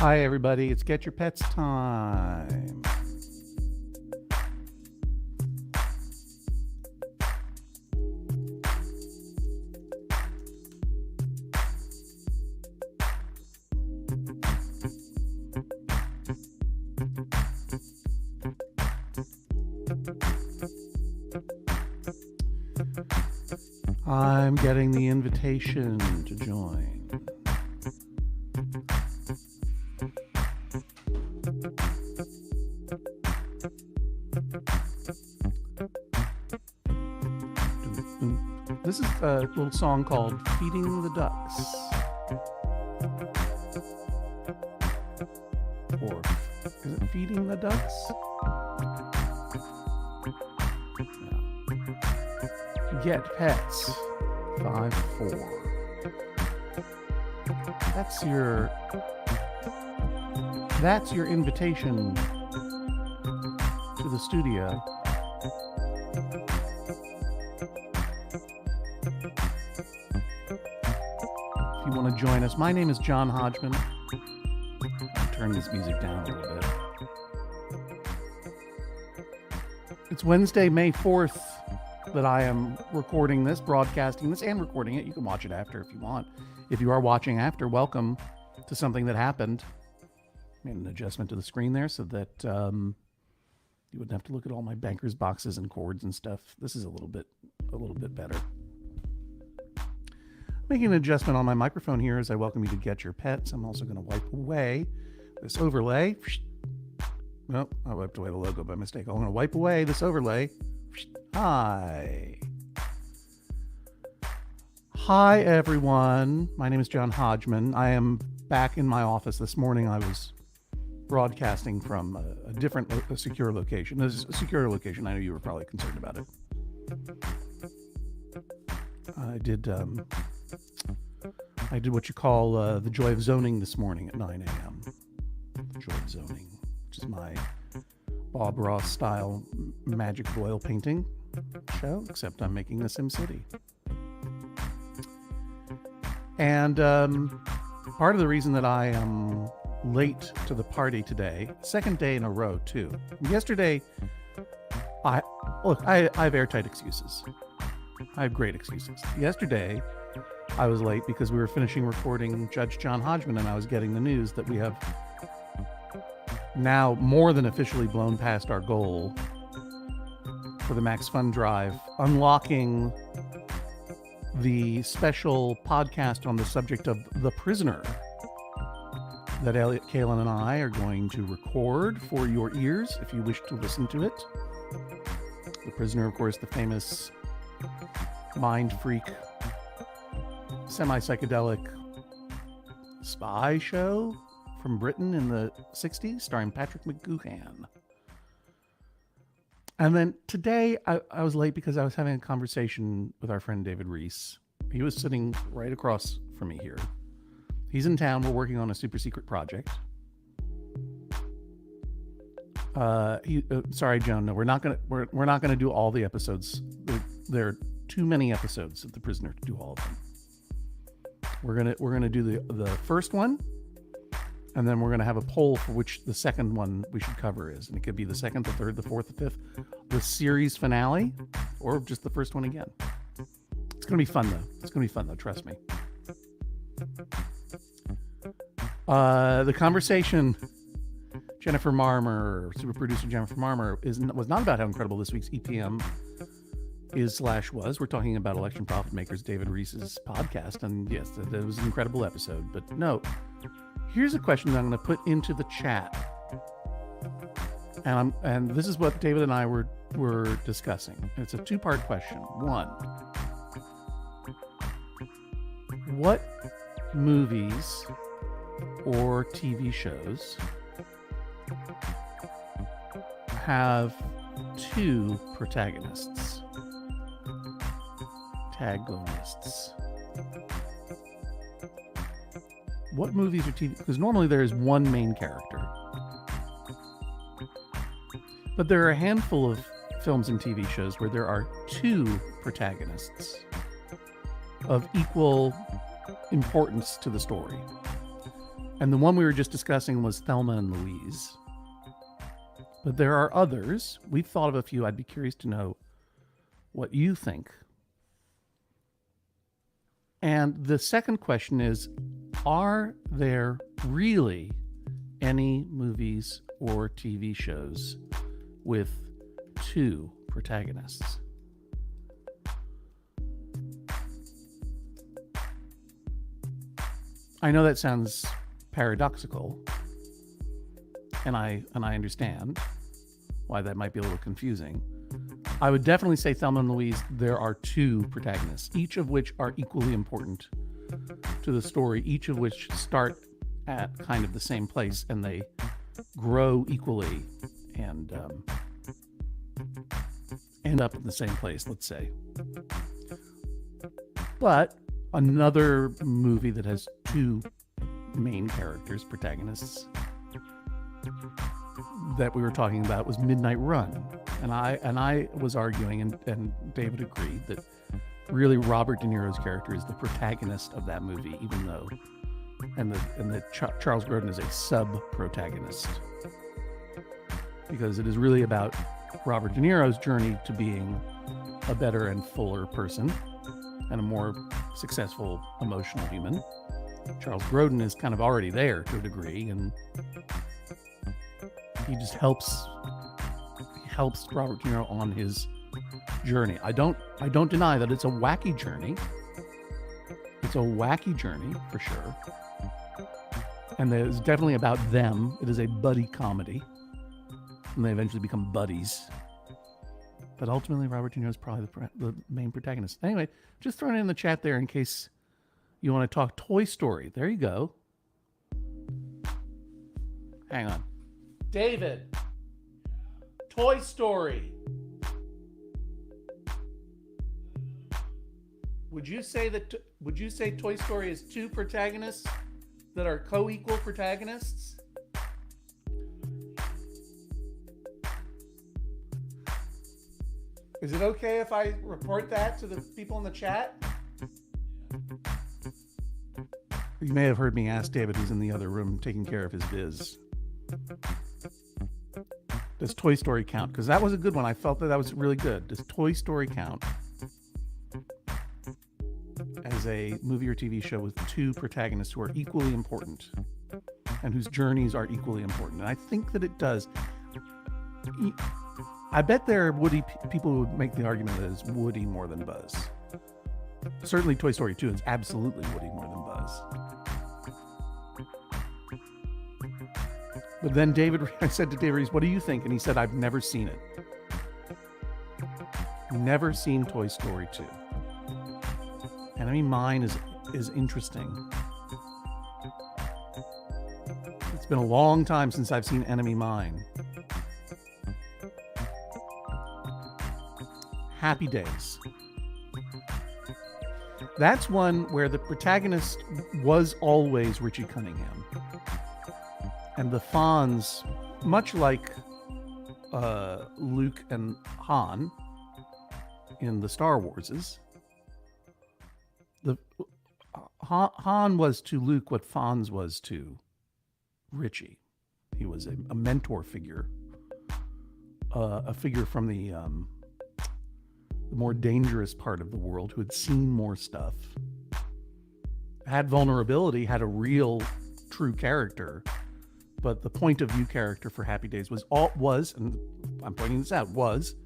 Hi, everybody. It's Get Your Pets time. I'm getting the invitation to join. This is a little song called Feeding the Ducks. Or is it Feeding the Ducks? No. Get Pets 5-4. That's your invitation to the studio. If you want to join us, my name is John Hodgman. I'll turn this music down a little bit. It's Wednesday, May 4th, that I am recording this, broadcasting this, and recording it. You can watch it after if you want. If you are watching after, welcome to something that happened. Made an adjustment to the screen there so that you wouldn't have to look at all my banker's boxes and cords and stuff. This is a little bit better. Making an adjustment on my microphone here as I welcome you to Get Your Pets. I'm also going to wipe away this overlay. No, I wiped away the logo by mistake. I'm going to wipe away this overlay. Hi, everyone. My name is John Hodgman. I am back in my office. This morning I was broadcasting from a different secure location. This is a secure location. I know you were probably concerned about it. I did what you call the joy of zoning this morning at 9 a.m. The joy of zoning, which is my Bob Ross style magic oil painting show, except I'm making the SimCity. And part of the reason that I am late to the party today, second day in a row too. Yesterday, I have airtight excuses. I have great excuses. Yesterday, I was late because we were finishing recording Judge John Hodgman, and I was getting the news that we have now more than officially blown past our goal for the Max Fun Drive, unlocking the special podcast on the subject of The Prisoner that Elliot Kalin and I are going to record for your ears if you wish to listen to it. The Prisoner, of course, the famous mind freak, semi-psychedelic spy show from Britain in the 60s, starring Patrick McGoohan. And then today, I was late because I was having a conversation with our friend David Reese. He was sitting right across from me here. He's in town. We're working on a super secret project. Sorry, Joan. No, we're not gonna do all the episodes. There are too many episodes of The Prisoner to do all of them. We're gonna do the first one, and then we're gonna have a poll for which the second one we should cover is, and it could be the second, the third, the fourth, the fifth, the series finale, or just the first one again. It's gonna be fun though. Trust me. The conversation, Jennifer Marmer, super producer Jennifer Marmer, was not about how incredible this week's EPM was. We're talking about Election Profit Makers, David Reese's podcast, and yes, it was an incredible episode. But no, here's a question that I'm going to put into the chat, and this is what David and I were discussing. It's a two-part question. One, what movies or TV shows have two protagonists? What movies or TV? Because normally there is one main character, but there are a handful of films and TV shows where there are two protagonists of equal importance to the story. And the one we were just discussing was Thelma and Louise. But there are others. We've thought of a few. I'd be curious to know what you think. And the second question is, are there really any movies or TV shows with two protagonists? I know that sounds paradoxical, and I understand why that might be a little confusing. I would definitely say Thelma and Louise, there are two protagonists, each of which are equally important to the story, each of which start at kind of the same place, and they grow equally and end up in the same place, let's say. But another movie that has two main characters, protagonists, that we were talking about was Midnight Run. And I was arguing, and David agreed, that really Robert De Niro's character is the protagonist of that movie, even though, and that Charles Grodin is a sub-protagonist. Because it is really about Robert De Niro's journey to being a better and fuller person and a more successful emotional human. Charles Grodin is kind of already there to a degree, and he just helps Robert De Niro on his journey. I don't deny that it's a wacky journey. It's a wacky journey for sure. And it's definitely about them. It is a buddy comedy. And they eventually become buddies. But ultimately, Robert De Niro is probably the main protagonist. Anyway, just throwing it in the chat there in case you want to talk Toy Story. There you go. Hang on. David. Toy Story. Would you say Toy Story is two protagonists that are co-equal protagonists? Is it okay if I report that to the people in the chat? You may have heard me ask David, who's in the other room taking care of his biz. Does Toy Story count? Because that was a good one. I felt that was really good. Does Toy Story count as a movie or TV show with two protagonists who are equally important and whose journeys are equally important? And I think that it does. I bet there are people who would make the argument that it's Woody more than Buzz. Certainly Toy Story 2 is absolutely Woody more than Buzz. But then I said to David Reese, what do you think? And he said, I've never seen it. Never seen Toy Story 2. Enemy Mine is interesting. It's been a long time since I've seen Enemy Mine. Happy Days. That's one where the protagonist was always Richie Cunningham. And the Fonz, much like Luke and Han in the Star Warses, Han was to Luke what Fonz was to Richie. He was a mentor figure, a figure from the more dangerous part of the world who had seen more stuff, had vulnerability, had a real, true character. But the point of view character for Happy Days was, and I'm pointing this out, was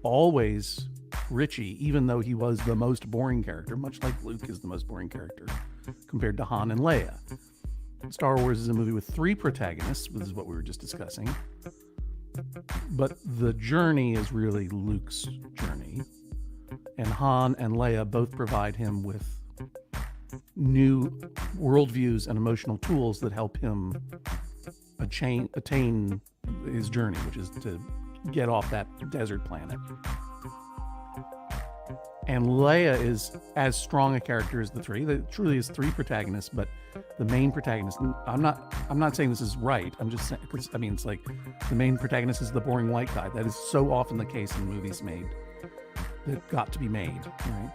always Richie, even though he was the most boring character, much like Luke is the most boring character compared to Han and Leia. Star Wars is a movie with three protagonists, which is what we were just discussing. But the journey is really Luke's journey. And Han and Leia both provide him with new worldviews and emotional tools that help him attain his journey, which is to get off that desert planet. And Leia is as strong a character as the three. There truly is three protagonists, but the main protagonist, I'm not saying this is right. I'm just saying, it's like the main protagonist is the boring white guy. That is so often the case in movies that got to be made, right?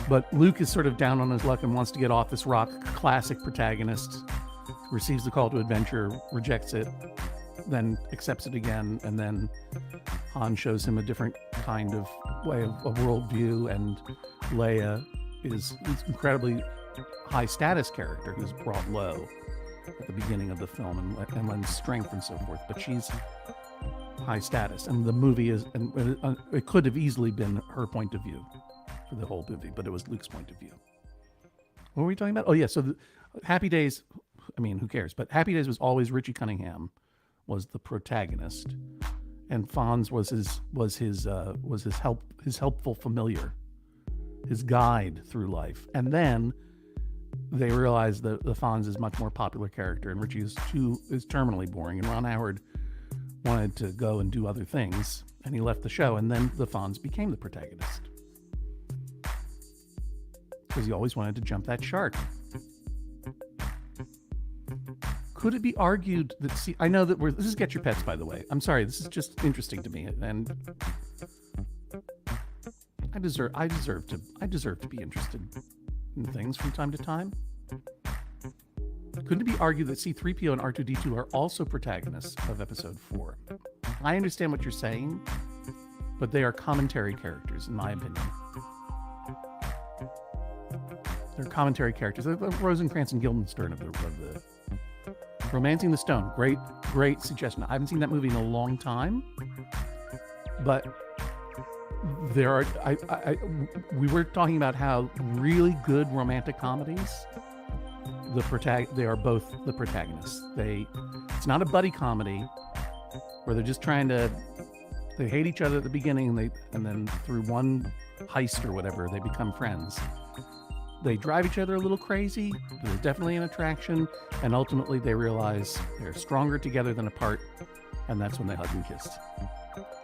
But Luke is sort of down on his luck and wants to get off this rock, classic protagonist. receives the call to adventure, rejects it, then accepts it again, and then Han shows him a different kind of way of a worldview, and Leia is this incredibly high status character who's brought low at the beginning of the film and lends strength and so forth, but she's high status, and the movie is, and it could have easily been her point of view for the whole movie, but it was Luke's point of view. What were we talking about? Oh yeah, so Happy Days, I mean, who cares? But Happy Days was always Richie Cunningham was the protagonist, and Fonz was his helpful familiar, his guide through life. And then they realized that the Fonz is much more popular character, and Richie is terminally boring, and Ron Howard wanted to go and do other things, and he left the show, and then the Fonz became the protagonist because he always wanted to jump that shark. Could it be argued that, see, I know that this is Get Your Pets, by the way. I'm sorry, this is just interesting to me, and I deserve to be interested in things from time to time. Couldn't it be argued that C-3PO and R2-D2 are also protagonists of Episode 4? I understand what you're saying, but they are commentary characters, in my opinion. They're commentary characters. They're the Rosencrantz and Guildenstern of the Romancing the Stone. Great suggestion. I haven't seen that movie in a long time, but there are. We were talking about how really good romantic comedies. They are both the protagonists. It's not a buddy comedy where they're just trying to. They hate each other at the beginning, and then through one heist or whatever, they become friends. They drive each other a little crazy. There's definitely an attraction, and ultimately they realize they're stronger together than apart, and that's when they hug and kiss.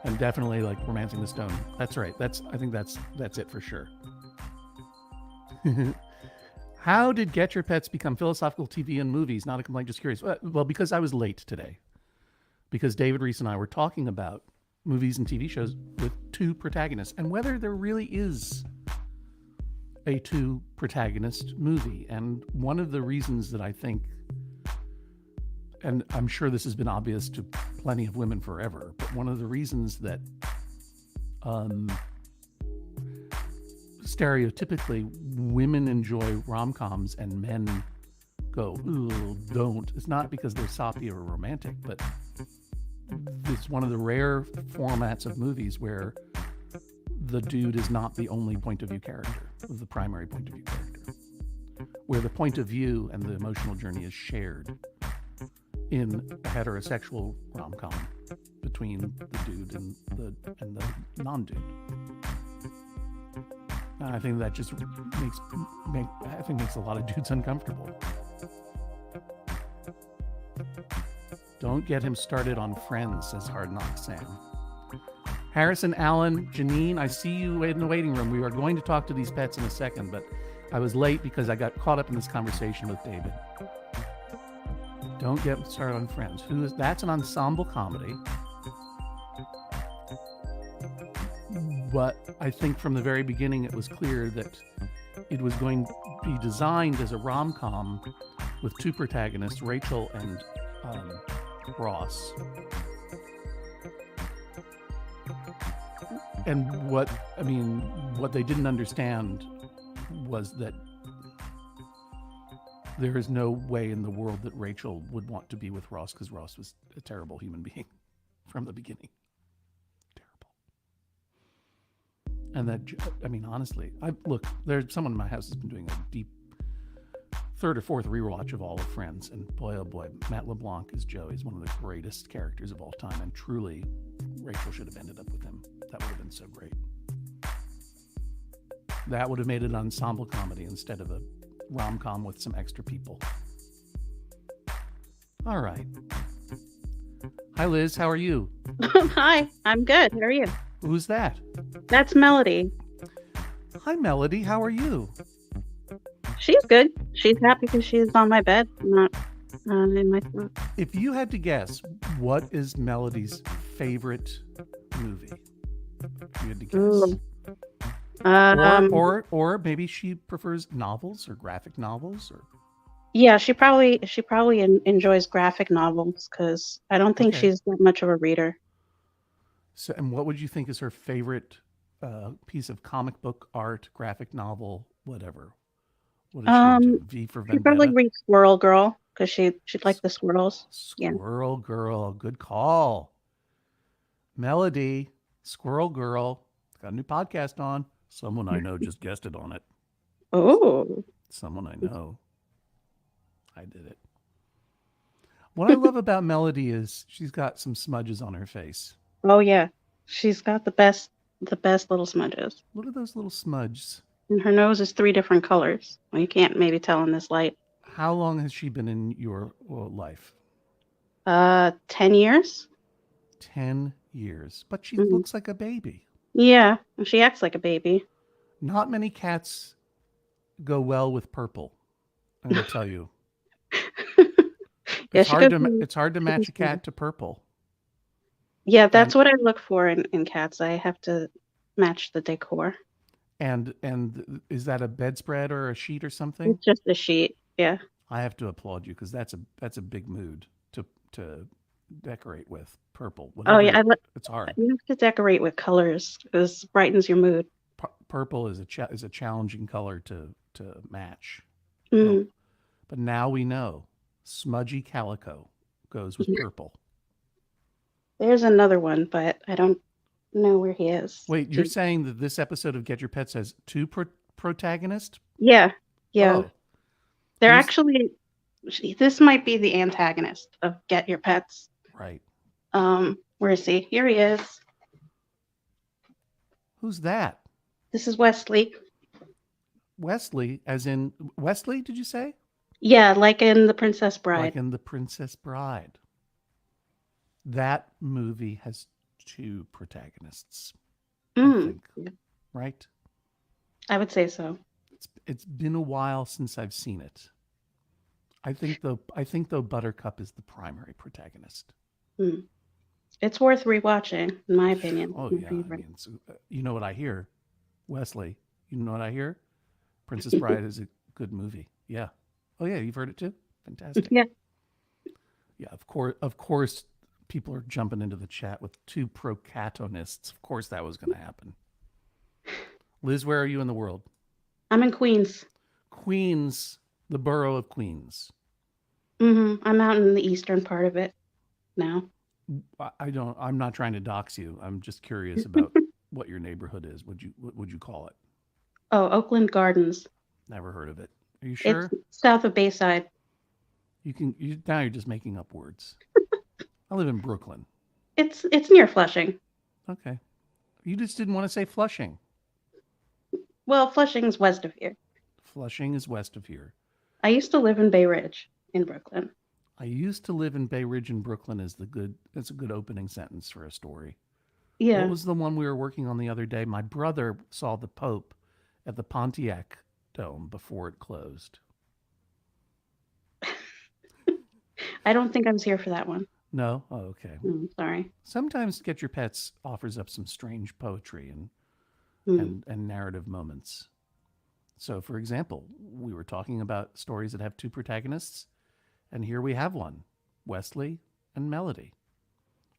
And definitely, like, Romancing the Stone. That's right. I think that's it for sure. How did Get Your Pets become philosophical TV and movies? Not a complaint, just curious. Well, because I was late today. Because David Reese and I were talking about movies and TV shows with two protagonists, and whether there really is a two protagonist movie. And one of the reasons that I think, and I'm sure this has been obvious to plenty of women forever, but one of the reasons that stereotypically women enjoy rom-coms and men go, ooh, don't, it's not because they're soppy or romantic, but it's one of the rare formats of movies where the dude is not the only point of view character, the primary point of view character, where the point of view and the emotional journey is shared in a heterosexual rom-com between the dude and the non-dude. And I think that just makes a lot of dudes uncomfortable. Don't get him started on Friends, says Hard Knock Sam. Harrison, Allen, Janine, I see you in the waiting room. We are going to talk to these pets in a second, but I was late because I got caught up in this conversation with David. Don't get started on Friends. That's an ensemble comedy. But I think from the very beginning it was clear that it was going to be designed as a rom-com with two protagonists, Rachel and Ross. And what they didn't understand was that there is no way in the world that Rachel would want to be with Ross, because Ross was a terrible human being from the beginning. Terrible. And that, honestly, there's someone in my house has been doing a deep third or fourth rewatch of all of Friends, and boy, oh boy, Matt LeBlanc as Joey is one of the greatest characters of all time, and truly, Rachel should have ended up with him. That would have been so great. That would have made it an ensemble comedy instead of a rom-com with some extra people. All right. Hi, Liz. How are you? Hi. I'm good. How are you? Who's that? That's Melody. Hi, Melody. How are you? She's good. She's happy because she's on my bed, not in my throat. If you had to guess, what is Melody's favorite movie? If you had to guess. Or maybe she prefers novels or graphic novels, or Yeah, she probably enjoys graphic novels because I don't think Okay. she's that much of a reader. So, and what would you think is her favorite piece of comic book art, graphic novel, whatever? What is she Um, into? V for she probably Vendetta? reads Squirrel Girl because she'd like S- the squirrels. Yeah. Squirrel Girl. Good call. Melody, Squirrel Girl. Got a new podcast on. Someone I know just guested on it. Oh. Someone I know. I did it. What I love about Melody is she's got some smudges on her face. Oh yeah. She's got the best little smudges. Look at those little smudges. And her nose is 3 different colors. Well, you can't maybe tell in this light. How long has she been in your life? 10 years? 10 years. But she Mhm. looks like a baby. Yeah, she acts like a baby. Not many cats go well with purple. I'm going to tell you. Yeah, It's hard to she match goes a through. cat to purple. Yeah, And that's what I look for in cats. I have to match the decor. and is that a bedspread or a sheet or something? It's just a sheet. Yeah. I have to applaud you because that's a big mood to decorate with purple. Oh Whatever yeah, it's hard. you have to decorate with colors because brightens your mood. Purple is a challenging color to match. But Mm. but now we know smudgy calico goes with purple. There's another one, but I don't know where he is. Wait, you're saying that this episode of Get Your Pets has two protagonists? Yeah, yeah. Oh, They're who's actually. This might be the antagonist of Get Your Pets. right? Where is he? Here he is. Who's that? This is Wesley. Wesley, as in Wesley? Did you say? Yeah, like in The Princess Like Bride. in The Princess Bride. That movie has two protagonists, I Mm, think, right? I would say so. It's been a while since I've seen it. I think though Buttercup is the primary protagonist. Mm. It's worth rewatching, in my opinion. Oh My yeah, I favorite. mean, you know what I hear, Wesley. You know what I hear? Princess Bride is a good movie. Yeah. Oh yeah, you've heard it too. Fantastic. Yeah. Yeah, of course, people are jumping into the chat with two procatonists. Of course, that was going to happen. Liz, where are you in the world? I'm in Queens. Queens, the borough of Queens. I'm out in the eastern part of it now. I don't. I'm not trying to dox you. I'm just curious about what your neighborhood is. What would you call it? Oh, Oakland Gardens. Never heard of it. Are you It's sure? south of Bayside. Now you're just making up words. I live in Brooklyn. It's near Flushing. Okay. You just didn't want to say Flushing. Well, Flushing's west of here. Flushing is west of here. I used to live in Bay Ridge in Brooklyn. I used to live in Bay Ridge in Brooklyn that's a good opening sentence for a story. What Yeah. was the one we were working on the other day? My brother saw the Pope at the Pontiac Dome before it closed. I don't think I was here for that one. No? Oh, okay. Sorry. Sometimes Get Your Pets offers up some strange poetry Mm. and narrative moments. So, for example, we were talking about stories that have two protagonists, and here we have one, Wesley and Melody.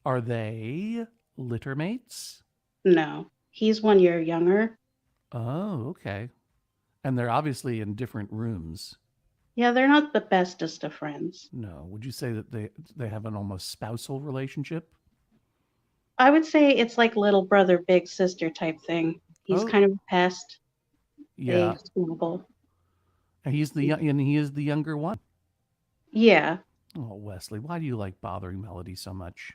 Are they littermates? No. He's 1 year younger. Oh, okay. And they're obviously in different rooms. Yeah, they're not the bestest of friends. No. Would you say that they have an almost spousal relationship? I would say it's like little brother, big sister type thing. He's Oh, kind of a pest. They yeah. squabble. And he is the younger one. Yeah. Oh, Wesley, why do you like bothering Melody so much?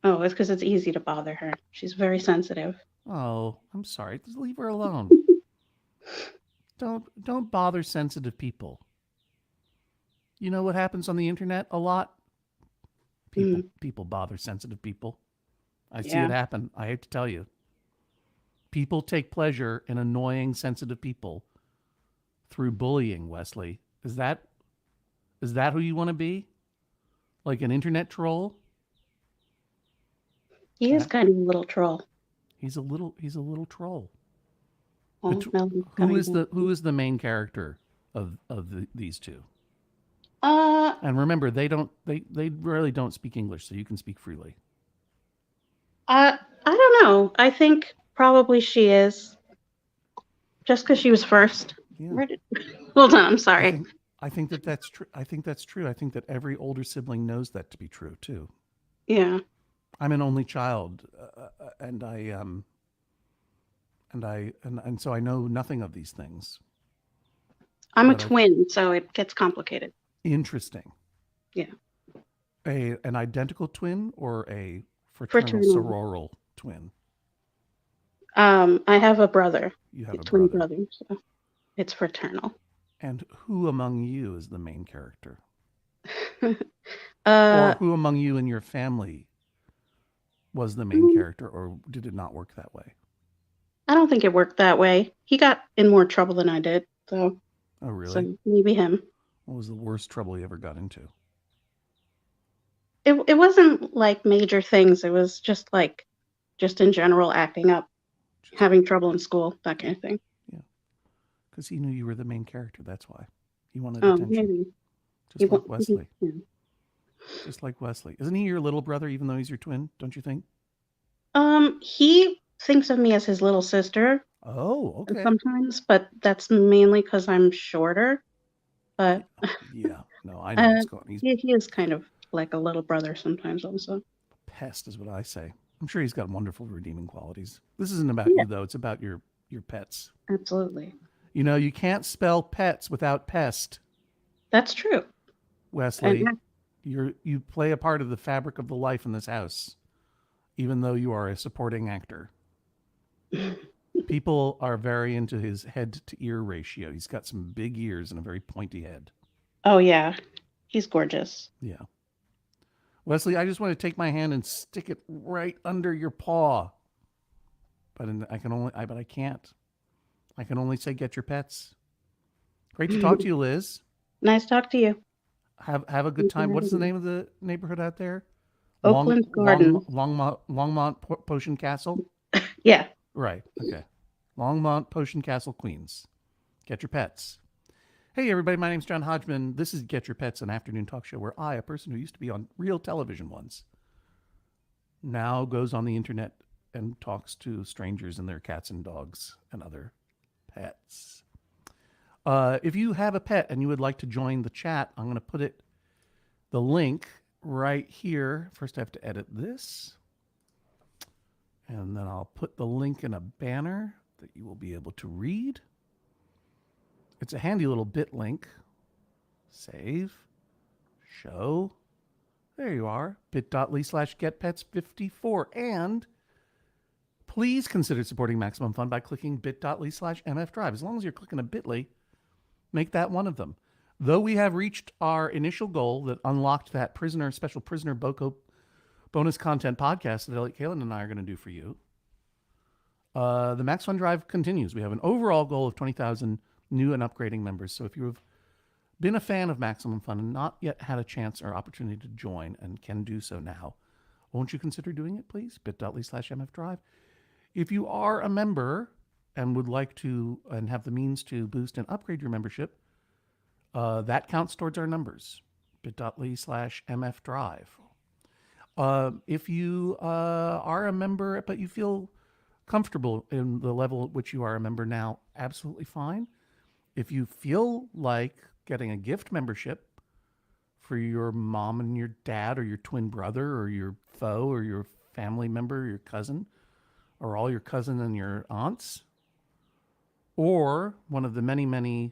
Oh, it's because it's easy to bother her. She's very sensitive. Oh, I'm sorry. Just leave her alone. Don't bother sensitive people. You know what happens on the internet a lot? People bother sensitive people. I see Yeah. it happen. I hate to tell you. People take pleasure in annoying sensitive people through bullying, Wesley. Is that who you want to be? Like an internet troll? He is kind of a little troll. He's a little troll. Oh, Melvin's Who coming is home. the main character of these two? And remember, they really don't speak English, so you can speak freely. I don't know. I think probably she is, just because she was first. Yeah. Where did? Hold on. I'm I sorry. think I think that's true. I think that's true. I think that every older sibling knows that to be true too. Yeah. I'm an only child, and and so I know nothing of these things. I'm a But twin, so it gets complicated. interesting. Yeah. An identical twin or a fraternal Fraternal. sororal twin? I have a brother, You a have a twin brother. brother, so it's fraternal. And who among you is the main character? Or uh, who among you and your family was the main mm, character, or did it not work that way? I don't think it worked that way. He got in more trouble than I did, so Oh, really? so maybe him. What was the worst trouble you ever got into? It wasn't like major things. It was just like just in general acting up, Just, having trouble in school, that kind of thing. yeah, because he knew you were the main character. That's why he wanted Oh, attention, maybe just like Wesley. yeah. Just like Wesley, isn't he your little brother? Even though he's your twin, don't you think? He thinks of me as his little sister Oh, okay. sometimes, but that's mainly because I'm shorter. But Yeah. No, I know uh, what's going on. He's he is kind of like a little brother sometimes, also. pest, is what I say. I'm sure he's got wonderful redeeming qualities. This isn't about Yeah, you though. It's about your pets. absolutely. You know, you can't spell pets without pest, That's true. And Wesley. You play a part of the fabric of the life in this house, even though you are a supporting actor. People are very into his head to ear ratio. He's got some big ears and a very pointy head. oh yeah, he's gorgeous. Yeah. Wesley, I just want to take my hand and stick it right under your paw. But I can't. I can only say get your pets. Great to talk to you, Liz. Nice talk to you. Have a good Thanks for time. What is the having me. name of the neighborhood out there? Oakland Gardens. Longmont Potion Castle. Yeah. Right. Okay. Longmont Potion Castle, Queens. Get your pets. Hey, everybody. My name's John Hodgman. This is Get Your Pets, an afternoon talk show where I, a person who used to be on real television once, now goes on the internet and talks to strangers and their cats and dogs and other pets. If you have a pet and you would like to join the chat, I'm going to put the link right here. First, I have to edit this. And then I'll put the link in a banner that you will be able to read. It's a handy little bit link. Save. Show. There you are. bit.ly/getpets54. And please consider supporting Maximum Fun by clicking bit.ly/mfdrive. As long as you're clicking a bit.ly, make that one of them. Though we have reached our initial goal that unlocked that special prisoner Boko bonus content podcast that Elliot Kalin and I are going to do for you, the Max Fun Drive continues. We have an overall goal of 20,000 new and upgrading members. So if you have been a fan of Maximum Fun and not yet had a chance or opportunity to join and can do so now, won't you consider doing it, please? bit.ly/mfdrive. If you are a member and would like to and have the means to boost and upgrade your membership, that counts towards our numbers. bit.ly/mfdrive. If you are a member but you feel comfortable in the level at which you are a member now, absolutely fine. If you feel like getting a gift membership for your mom and your dad or your twin brother or your foe or your family member or your cousin or all your cousin and your aunts, or one of the many, many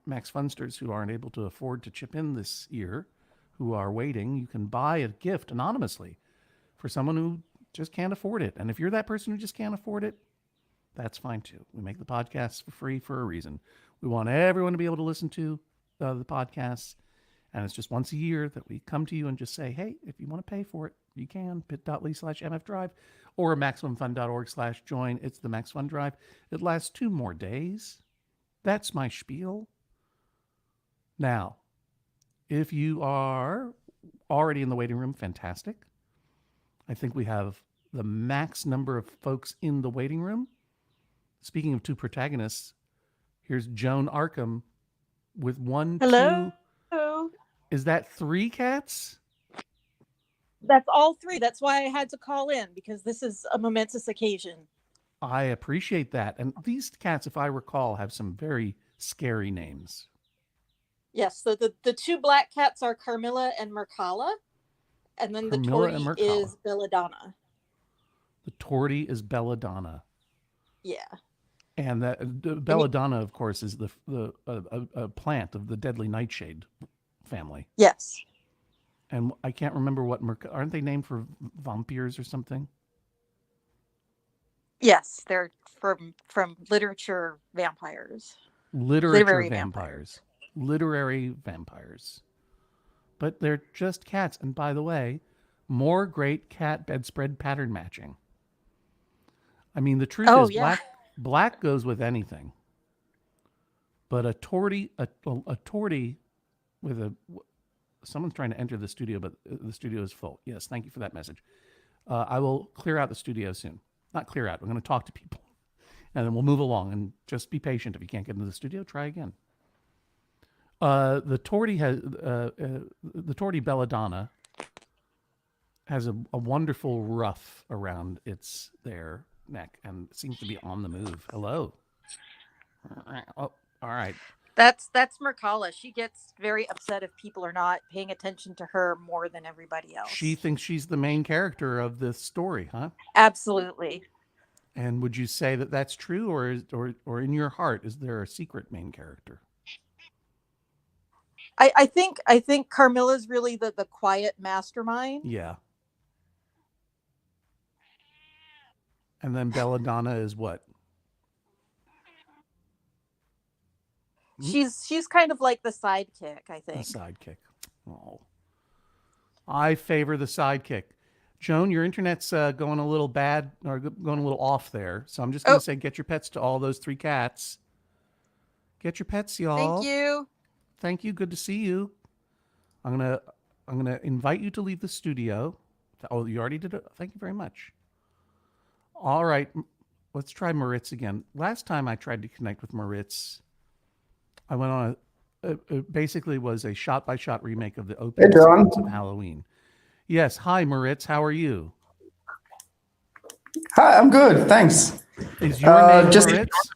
Max Funsters who aren't able to afford to chip in this year, who are waiting, you can buy a gift anonymously for someone who just can't afford it. And if you're that person who just can't afford it, that's fine too. We make the podcasts for free for a reason. We want everyone to be able to listen to the podcasts. And it's just once a year that we come to you and just say, hey, if you want to pay for it, you can. bit.ly/mfdrive or maximumfun.org/join. It's the Max Fun Drive. It lasts 2 more days. That's my spiel. Now, if you are already in the waiting room, fantastic. I think we have the max number of folks in the waiting room. Speaking of 2 protagonists, here's Joan Arkham with 1, Hello. 2. Is that 3 cats? That's all 3. That's why I had to call in, because this is a momentous occasion. I appreciate that. And these cats, if I recall, have some very scary names. Yes, so the 2 black cats are Carmilla and Mercala, and then the Carmilla and Tortie Mercala. is Belladonna. The Tortie is Belladonna. Yeah. And Belladonna, of course, is a plant of the deadly nightshade family. Yes. And I can't remember what aren't they named for vampires or something? Yes, they're from literature vampires. Literature vampires. Literary vampires. But they're just cats. And by the way, more great cat bedspread pattern matching. I mean, the truth is, yeah. black goes with anything. But a tortie with someone's trying to enter the studio, but the studio is full. Yes, thank you for that message. I will clear out the studio soon. Not clear out. We're going to talk to people, and then we'll move along. And just be patient. If you can't get into the studio, try again. The Tortie Belladonna has a wonderful ruff around their neck and seems to be on the move. Hello. Oh, all right. That's Mercala. She gets very upset if people are not paying attention to her more than everybody else. She thinks she's the main character of this story, huh? Absolutely. And would you say that that's true, or in your heart, is there a secret main character? I think Carmilla's really the quiet mastermind. Yeah. And then Belladonna is what? She's kind of like the sidekick, I think. The sidekick. Oh. I favor the sidekick. Joan, your internet's going a little bad, or going a little off there. So I'm just going to say, get your pets to all those 3 cats. Get your pets, y'all. Thank you. Thank you. Good to see you. I'm gonna invite you to leave the studio. Oh, you already did it. Thank you very much. All right, let's try Moritz again. Last time I tried to connect with Moritz, I went on it basically was a shot-by-shot remake of the opening sequence of Halloween. Yes, hi Moritz, how are you? Hi, I'm good, thanks. Is your name Moritz?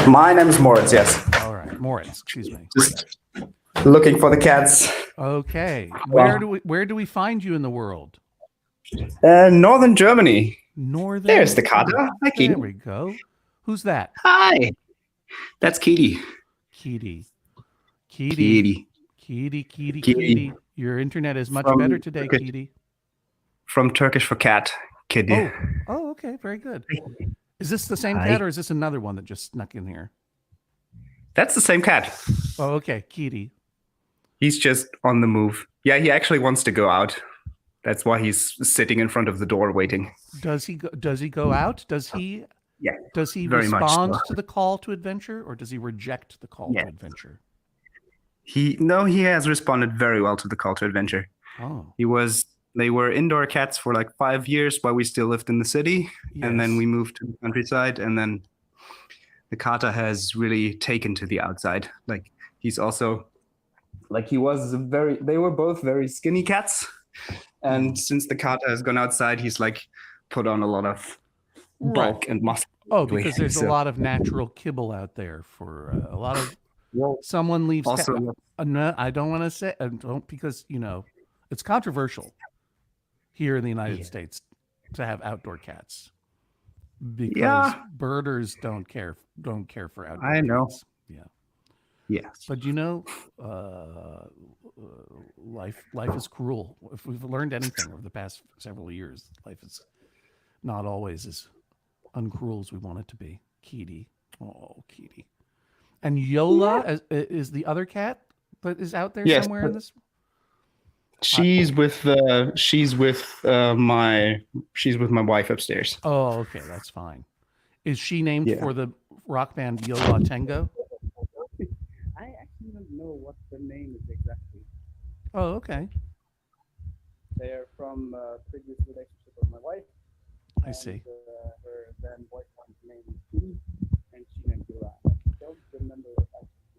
My name is Moritz, yes. All right, Moritz, excuse me. Just looking for the cats. Okay, where do we find you in the world? Northern Germany. There's the Kater. Hi, Kitty. There we go. Who's that? Hi. That's Kitty. Kitty. Your internet is much better today, Kitty. From Turkish for cat, Kitty. Oh, okay, very good. Is this the same cat, or is this another one that just snuck in here? That's the same cat. Oh, okay, Kitty. He's just on the move. Yeah, he actually wants to go out. That's why he's sitting in front of the door waiting. Does he go out? Does he? Yeah. Does he very respond much so. to the call to adventure, or does he reject the call to adventure? He has responded very well to the call to adventure. Oh. They were indoor cats for like 5 years while we still lived in the city. Yes. And then we moved to the countryside, and then the Kater has really taken to the outside. Like he's also like they were both very skinny cats. And since the Kater has gone outside, he's like put on a lot of bulk and muscle. Oh, because there's a lot of natural kibble out there for a lot of. Someone leaves. No, I don't want to say. Because it's controversial here in the United States to have outdoor cats because birders don't care for outdoor. I know. Cats. Yeah. Yes. But life is cruel. If we've learned anything over the past several years, life is not always as uncruel as we want it to be. Kitty. Oh, Kitty. And Yola is the other cat that is out there somewhere in this. She's with my wife upstairs. Oh, okay, that's fine. Is she named for the rock band Yola Tango? I actually don't know what the name is exactly. Oh, okay. They're from a previous relationship with my wife. I see. Her then boyfriend's name is Kitty, and she named Yola. I don't remember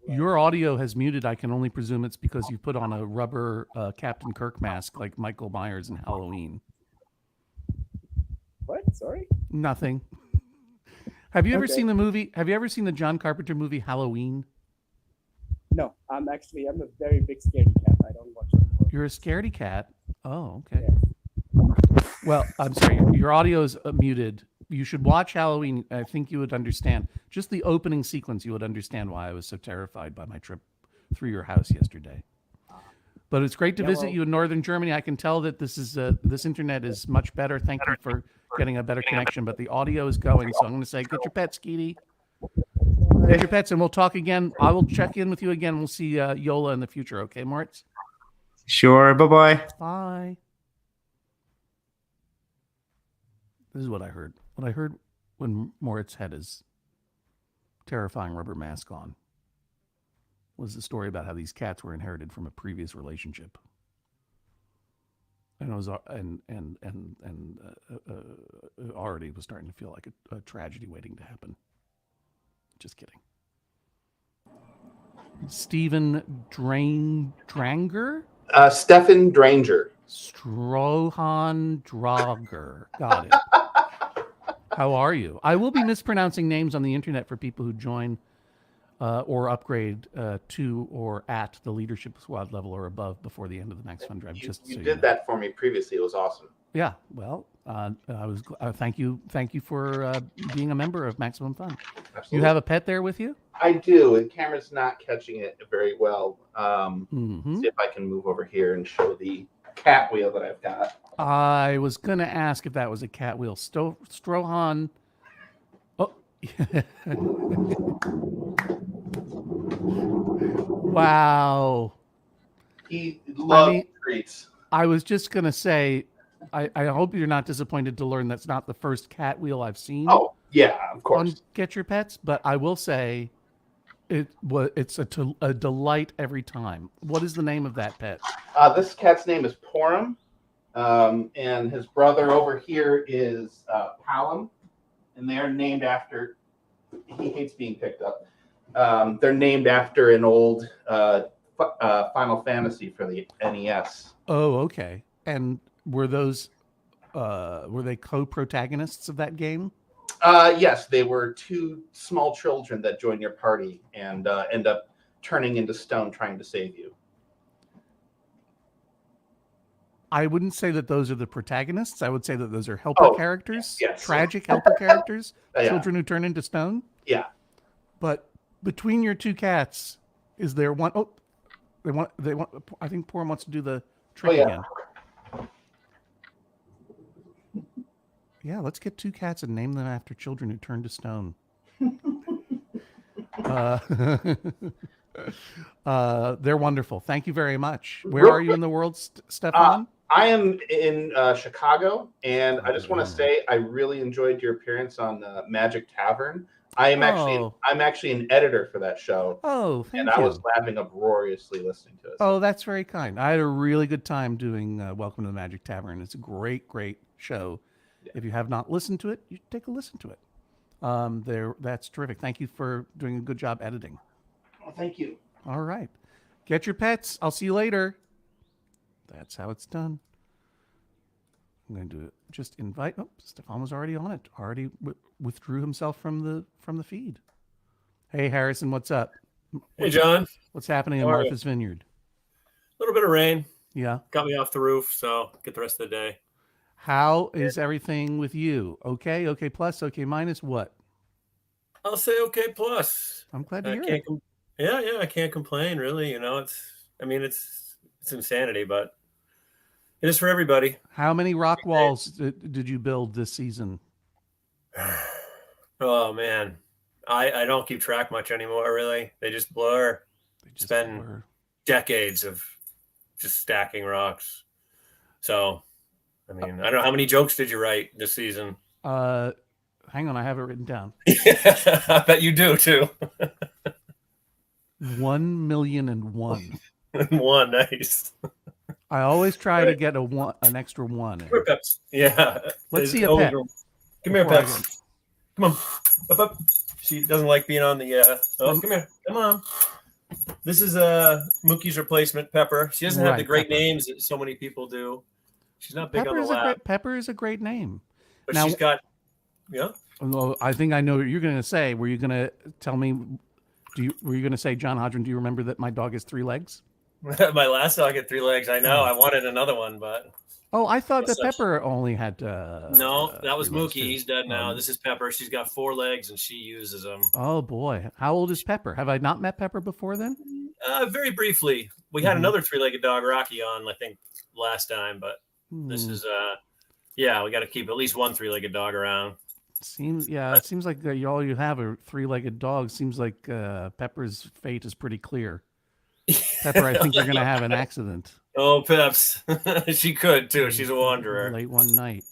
Your audio has muted. I can only presume it's because you put on a rubber Captain Kirk mask like Michael Myers in Halloween. What? Sorry? Nothing. Have you ever Okay. seen the movie? Have you ever seen the John Carpenter movie Halloween? No, I'm a very big scaredy cat. I don't watch it anymore. You're a scaredy cat. Oh, okay. Yeah. Well, I'm sorry. Your audio is muted. You should watch Halloween. I think you would understand. Just the opening sequence, you would understand why I was so terrified by my trip through your house yesterday. But it's great to visit you in northern Germany. I can tell that this internet is much better. Thank you for getting a better connection. But the audio is going, so I'm going to say, get your pets, Skeety. Get your pets, and we'll talk again. I will check in with you again. We'll see Yola in the future. Okay, Moritz? Sure. Bye-bye. Bye. This is what I heard. What I heard when Moritz had his terrifying rubber mask on was the story about how these cats were inherited from a previous relationship, and it was already was starting to feel like a tragedy waiting to happen. Just kidding. Stephen Dranger. Stefan Dranger. Strohan Drager. Got it. How are you? I will be mispronouncing names on the internet for people who join or upgrade to or at the leadership squad level or above before the end of the Max Fun Drive. You did that for me previously. It was awesome. Yeah. Well, thank you for being a member of Maximum Fun. Absolutely. You have a pet there with you? I do. The camera's not catching it very well. Mm-hmm. See if I can move over here and show the cat wheel that I've got. I was going to ask if that was a cat wheel. Strohan. Oh. Wow. He loves treats. I was just going to say, I hope you're not disappointed to learn that's not the first cat wheel I've seen. Oh, yeah, of course. On Get Your Pets, but I will say it's a delight every time. What is the name of that pet? This cat's name is Porum, and his brother over here is Palom, and they're named after. He hates being picked up. They're named after an old Final Fantasy for the NES. Oh, okay. And were they co-protagonists of that game? Yes, they were two small children that join your party and end up turning into stone trying to save you. I wouldn't say that those are the protagonists. I would say that those are helper characters, yes. tragic helper characters, Yeah. children who turn into stone. Yeah. But between your two cats, is there one? Oh, they want. I think Porum wants to do the trick again. Yeah, let's get two cats and name them after children who turn to stone. They're wonderful. Thank you very much. Where are you in the world, Stefan? I am in Chicago, and I just want to say I really enjoyed your appearance on Magic Tavern. I'm actually an editor for that show. Oh, thank and you. I was laughing uproariously listening to it. Oh, that's very kind. I had a really good time doing Welcome to the Magic Tavern. It's a great, great show. Yeah. If you have not listened to it, you take a listen to it. That's terrific. Thank you for doing a good job editing. Well, thank you. All right. Get your pets. I'll see you later. That's how it's done. I'm going to just invite. Oh, Stefan was already on it. Already withdrew himself from the feed. Hey, Harrison, what's up? Hey, John. What's happening in Martha's Vineyard? A little bit of rain. Yeah. Got me off the roof, so get the rest of the day. How is everything with you? Okay, okay plus, okay minus, what? I'll say okay plus. I'm glad to hear it. Yeah, I can't complain, really. You know, it's insanity, but it is for everybody. How many rock walls did you build this season? Oh, man. I don't keep track much anymore, really. They just blur. It's been decades of just stacking rocks. So, I mean, I don't know. How many jokes did you write this season? Hang on, I have it written down. I bet you do, too. 1,000,001. One, nice. I always try to get an extra one. Come here, Peps. Yeah. Let's see a pet. Come here, Peps. Come on. Up. She doesn't like being on the. Oh, come here. Come on. This is Mookie's replacement, Pepper. She doesn't have the Right, great Pepper. names that so many people do. She's not big Pepper on is the lap, Pepper is a great name. but Now- she's got, yeah. Well, I think I know what you're going to say. Were you going to tell me? Were you going to say, John Hodgman? Do you remember that my dog has 3 legs? My last dog had 3 legs. I know. I wanted another one, but Oh, I thought that Such- Pepper only had. no, that was 3 legs, Mookie. too. He's dead now. This is Pepper. She's got 4 legs and she uses them. Oh boy, how old is Pepper? Have I not met Pepper before then? Very briefly. We had Mhm. another 3-legged dog, Rocky, on I think last time, but this Hmm. is yeah, we got to keep at least one 3-legged dog around. It seems like all you have are 3-legged dogs. Seems like Pepper's fate is pretty clear. Pepper, I think you're going to have an accident Oh, Peps. She could too. She's a wanderer. late one night.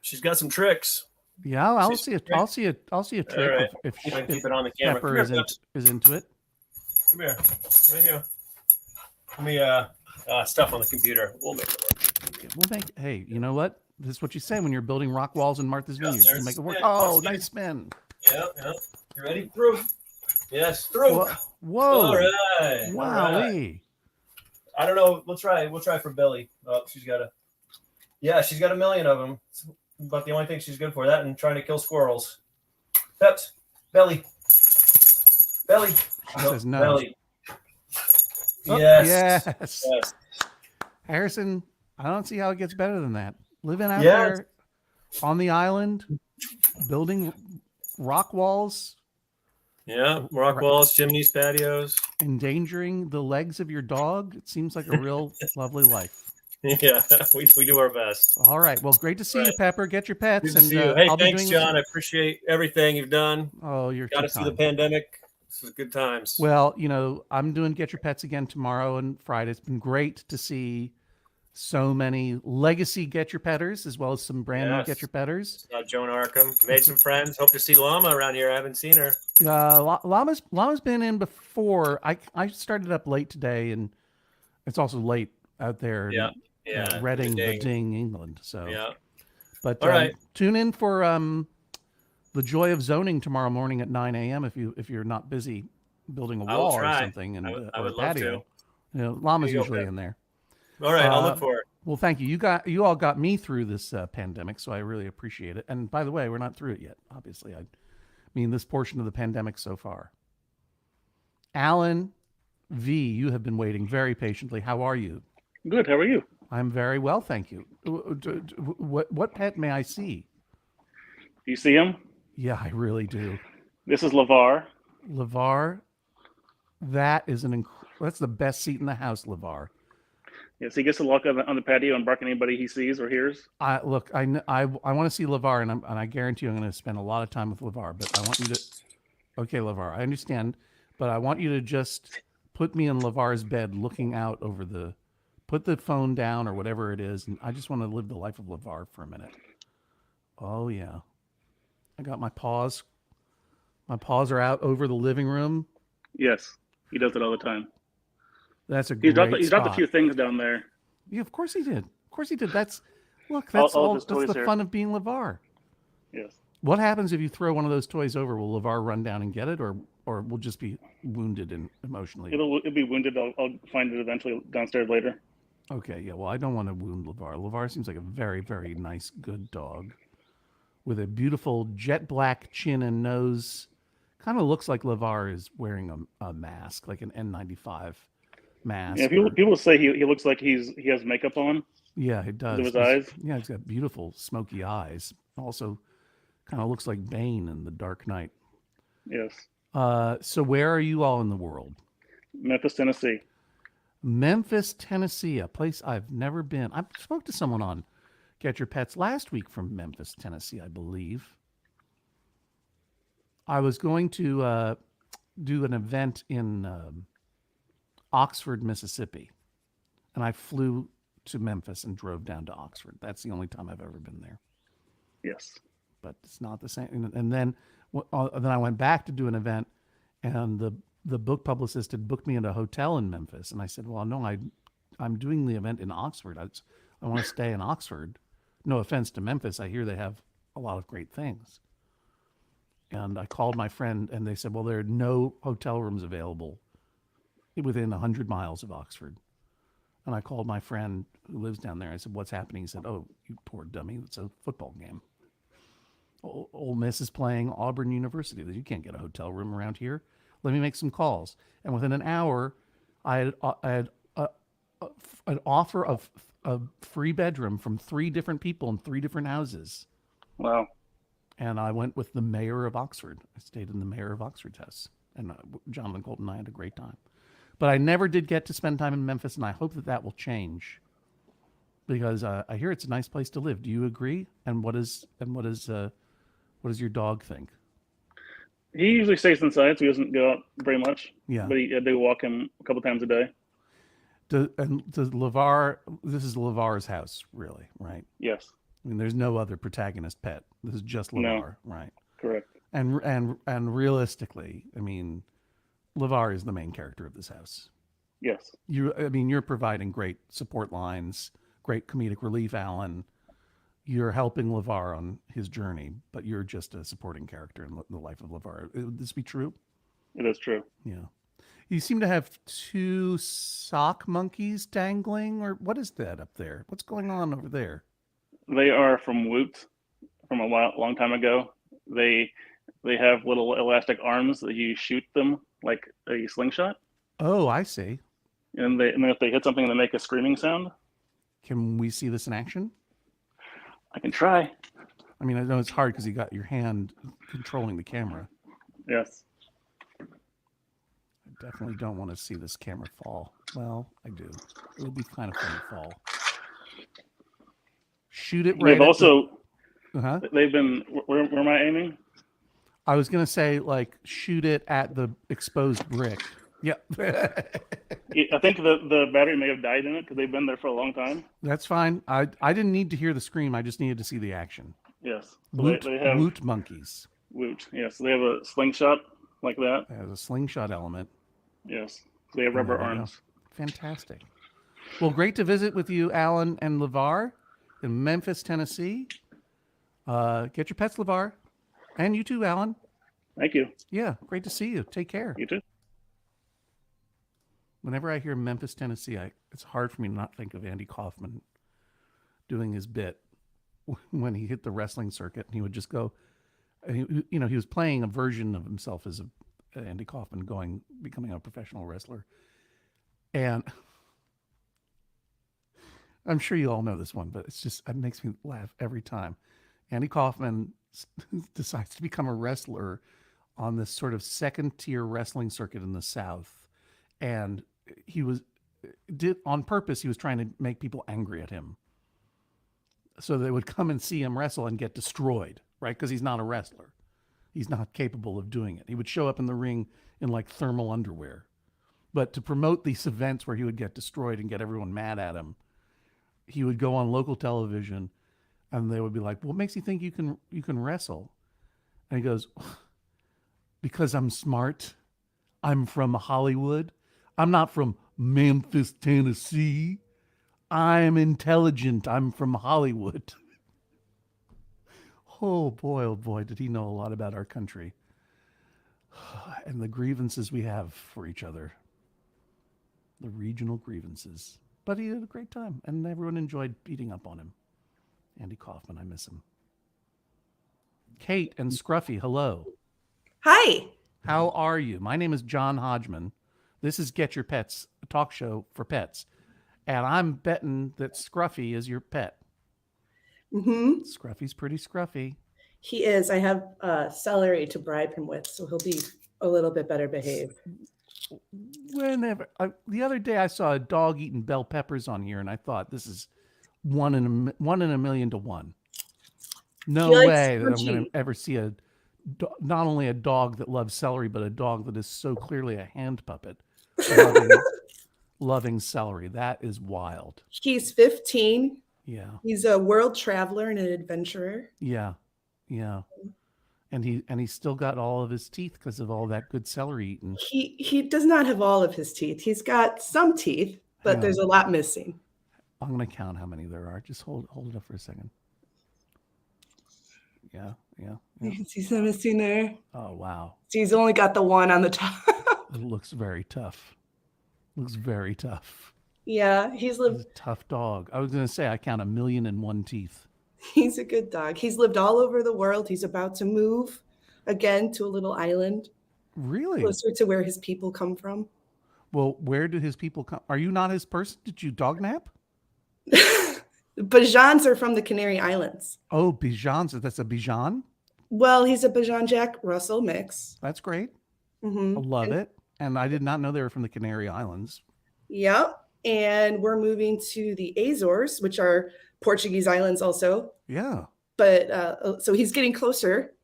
She's got some tricks. Yeah, I'll She's see it. great. I'll see it. I'll see a trick right. if Try and keep it on the camera. Pepper Come here, is Peps. into it. Come here. Right here. Let me stuff on the computer. We'll make it work. We'll make. Hey, you know what? This is what you say when you're building rock walls in Martha's Yeah, Vineyard. You there's make it work. spin. Oh, Spin. nice spin. Yeah, yeah. You ready? Through. Yes, through. Whoa! Whoa. All right. All right. Wowee. I don't know. We'll try. We'll try for Billy. Oh, she's got she's got a million of them. It's about the only thing she's good for. That and trying to kill squirrels. Peps, belly, belly. She says no. Belly. Oh, Yes. Yes. Yes. Harrison, I don't see how it gets better than that. Living out Yes. there on the island, building rock walls, Yeah. Rock walls, chimneys, patios. endangering the legs of your dog. It seems like a real lovely life. Yeah, we do our best. All right. Well, great to see you, Right. Pepper. Get your pets. Good to and see you. Hey, I'll be thanks, doing John. I appreciate everything you've done. Oh, you're Got too us through the kind. pandemic. This is good times. Well, I'm doing Get Your Pets again tomorrow and Friday. It's been great to see so many legacy Get Your Petters as well as some brand new Yes. Get Your Petters. Joan Arkham made some friends. Hope to see Llama around here. I haven't seen her. Llama's been in before. I started up late today, and it's also late out there. in, Yeah. Reading, the the ding. Ding, England. So, Yeah. but All right. tune in for the Joy of Zoning tomorrow morning at 9 a.m. if you're not busy building a I will wall or try. something and I would or a love patio. Llama's There you go, usually Pep. in there. All right. I'll look for it. Well, thank you. You all got me through this pandemic, so I really appreciate it. And by the way, we're not through it yet. Obviously, I mean this portion of the pandemic so far. Alan V, you have been waiting very patiently. How are you? Good. How are you? I'm very well, thank you. What pet may I see? Do you see him? Yeah, I really do. This is LeVar. LeVar, that is that's the best seat in the house, LeVar. Yes, he gets to walk on the patio and bark at anybody he sees or hears. I want to see LeVar, and I guarantee you I'm going to spend a lot of time with LeVar. But I want you to, okay, LeVar, I understand, but I want you to just put me in LeVar's bed, looking out over put the phone down or whatever it is, and I just want to live the life of LeVar for a minute. Oh yeah, I got my paws. My paws are out over the living room. Yes, he does it all the time. That's a He's great dropped a spot. few things down there. Yeah, of course he did. Of course he did. That's All all. his That's toys the here. fun of being LeVar. Yes. What happens if you throw one of those toys over? Will LeVar run down and get it, or will just be wounded and emotionally? It'll be wounded. I'll find it eventually downstairs later. Okay, yeah. Well, I don't want to wound LeVar. LeVar seems like a very, very nice, good dog with a beautiful jet black chin and nose. Kind of looks like LeVar is wearing a mask, like an N95 mask. Yeah, people say he looks like he has makeup on. Yeah, it does. His eyes. Yeah, he's got beautiful smoky eyes. Also, kind of looks like Bane in The Dark Knight. Yes. So where are you all in the world? Memphis, Tennessee. Memphis, Tennessee, a place I've never been. I spoke to someone on Get Your Pets last week from Memphis, Tennessee, I believe. I was going to do an event in Oxford, Mississippi, and I flew to Memphis and drove down to Oxford. That's the only time I've ever been there. Yes. But It's not the same. And then I went back to do an event, and the book publicist had booked me in a hotel in Memphis, and I said, "Well, no, I'm doing the event in Oxford. I want to stay in Oxford. No offense to Memphis, I hear they have a lot of great things." And I called my friend, and they said, "Well, there are no hotel rooms available within 100 miles of Oxford. And I called my friend who lives down there. I said, "What's happening?" He said, "Oh, you poor dummy. It's a football game. Ole Miss is playing Auburn University. You can't get a hotel room around here. Let me make some calls." And within an hour, I had an offer of a free bedroom from 3 different people in 3 different houses. Wow. And I went with the mayor of Oxford. I stayed in the mayor of Oxford's house. And Jonathan Colton and I had a great time. But I never did get to spend time in Memphis, and I hope that will change. Because I hear it's a nice place to live. Do you agree? And what does your dog think? He usually stays inside, so he doesn't go out very much. Yeah. But I do walk him a couple times a day. Does LeVar, this is LeVar's house, really, right? Yes. I mean, there's no other protagonist pet. This is just LeVar, right? Correct. And realistically, I mean, LeVar is the main character of this house. Yes. You're providing great support lines, great comedic relief, Alan. You're helping LeVar on his journey, but you're just a supporting character in the life of LeVar. Would this be true? It is true. Yeah. You seem to have 2 sock monkeys dangling, or what is that up there? What's going on over there? They are from Woot from a long time ago. They have little elastic arms that you shoot them like a slingshot. Oh, I see. And then if they hit something, they make a screaming sound. Can we see this in action? I can try. I mean, I know it's hard because you got your hand controlling the camera. Yes. I definitely don't want to see this camera fall. Well, I do. It would be kind of fun to fall. Shoot it right. They've also. Uh-huh. They've been. Where am I aiming? I was gonna say, like, shoot it at the exposed brick. Yeah. I think the battery may have died in it because they've been there for a long time. That's fine. I didn't need to hear the scream. I just needed to see the action. Yes. So Woot, they have Woot monkeys. Woot. Yes. They have a slingshot like that. It has a slingshot element. Yes. They have rubber arms. Fantastic. Well, great to visit with you, Alan and LeVar, in Memphis, Tennessee. Get your pets, LeVar. And you too, Alan. Thank you. Yeah, great to see you. Take care. You too. Whenever I hear Memphis, Tennessee, it's hard for me to not think of Andy Kaufman doing his bit when he hit the wrestling circuit, and he would just go, he was playing a version of himself as Andy Kaufman becoming a professional wrestler. And I'm sure you all know this one, but it makes me laugh every time. Andy Kaufman decides to become a wrestler on this sort of second tier wrestling circuit in the South. And he was on purpose. He was trying to make people angry at him, so they would come and see him wrestle and get destroyed, right? Because he's not a wrestler. He's not capable of doing it. He would show up in the ring in like thermal underwear. But to promote these events where he would get destroyed and get everyone mad at him, he would go on local television, and they would be like, "What makes you think you can wrestle?" And he goes, "Because I'm smart. I'm from Hollywood. I'm not from Memphis, Tennessee. I'm intelligent. I'm from Hollywood." Oh boy, did he know a lot about our country and the grievances we have for each other. The regional grievances. But he had a great time, and everyone enjoyed beating up on him. Andy Kaufman, I miss him. Kate and Scruffy, hello. Hi. How are you? My name is John Hodgman. This is Get Your Pets, a talk show for pets. And I'm betting that Scruffy is your pet. Mm-hmm. Scruffy's pretty scruffy. He is. I have celery to bribe him with, so he'll be a little bit better behaved. The other day I saw a dog eating bell peppers on here, and I thought, this is 1 in a million to 1. No way that I'm going to ever see not only a dog that loves celery, but a dog that is so clearly a hand puppet loving celery. That is wild. He's 15. Yeah. He's a world traveler and an adventurer. Yeah. And he's still got all of his teeth because of all that good celery eating. He does not have all of his teeth. He's got some teeth, but there's a lot missing. I'm going to count how many there are. Just hold it up for a second. Yeah. You can see some missing there. Oh, wow. So he's only got the one on the top. It looks very tough. Looks very tough. Yeah, he's He's lived. a tough dog. I was going to say I count 1,000,001 teeth. He's a good dog. He's lived all over the world. He's about to move again to a little island Really? closer to where his people come from. Well, where do his people come? Are you not his person? Did you dog nap? Bajans are from the Canary Islands. Oh, Bijan. So that's a Bijan? Well, he's a Bajan Jack Russell mix. That's great. Mm-hmm. I love it. And I did not know they were from the Canary Islands. Yep. And we're moving to the Azores, which are Portuguese islands also. Yeah. But so he's getting closer.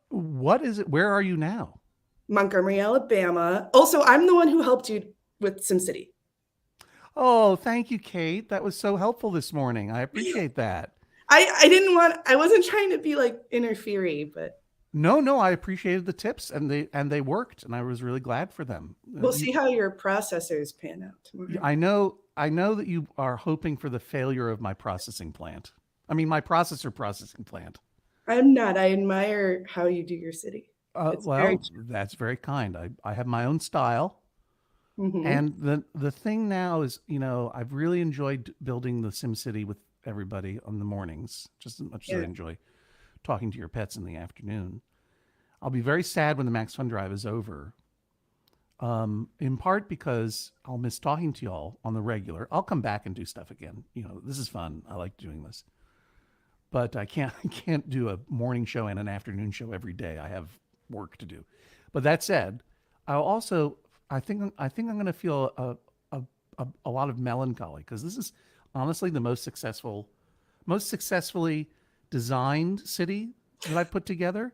What is it? Where are you now? Montgomery, Alabama. Also, I'm the one who helped you with SimCity. Oh, thank you, Kate. That was so helpful this morning. I appreciate that. I wasn't trying to be like interfere, but No, I appreciated the tips and they worked and I was really glad for them. we'll see how your processors pan out tomorrow. I know that you are hoping for the failure of my processing plant. I mean, my processing plant. I'm not. I admire how you do your city. Well, that's very kind. I have my own style. Mm-hmm. And the thing now is, I've really enjoyed building the SimCity with everybody on the mornings, just as much as I enjoy talking to your pets in the afternoon. I'll be very sad when the Max Fun Drive is over. In part because I'll miss talking to y'all on the regular. I'll come back and do stuff again. This is fun. I like doing this. But I can't do a morning show and an afternoon show every day. I have work to do. But that said, I think I'm going to feel a lot of melancholy because this is honestly the most successfully designed city that I put together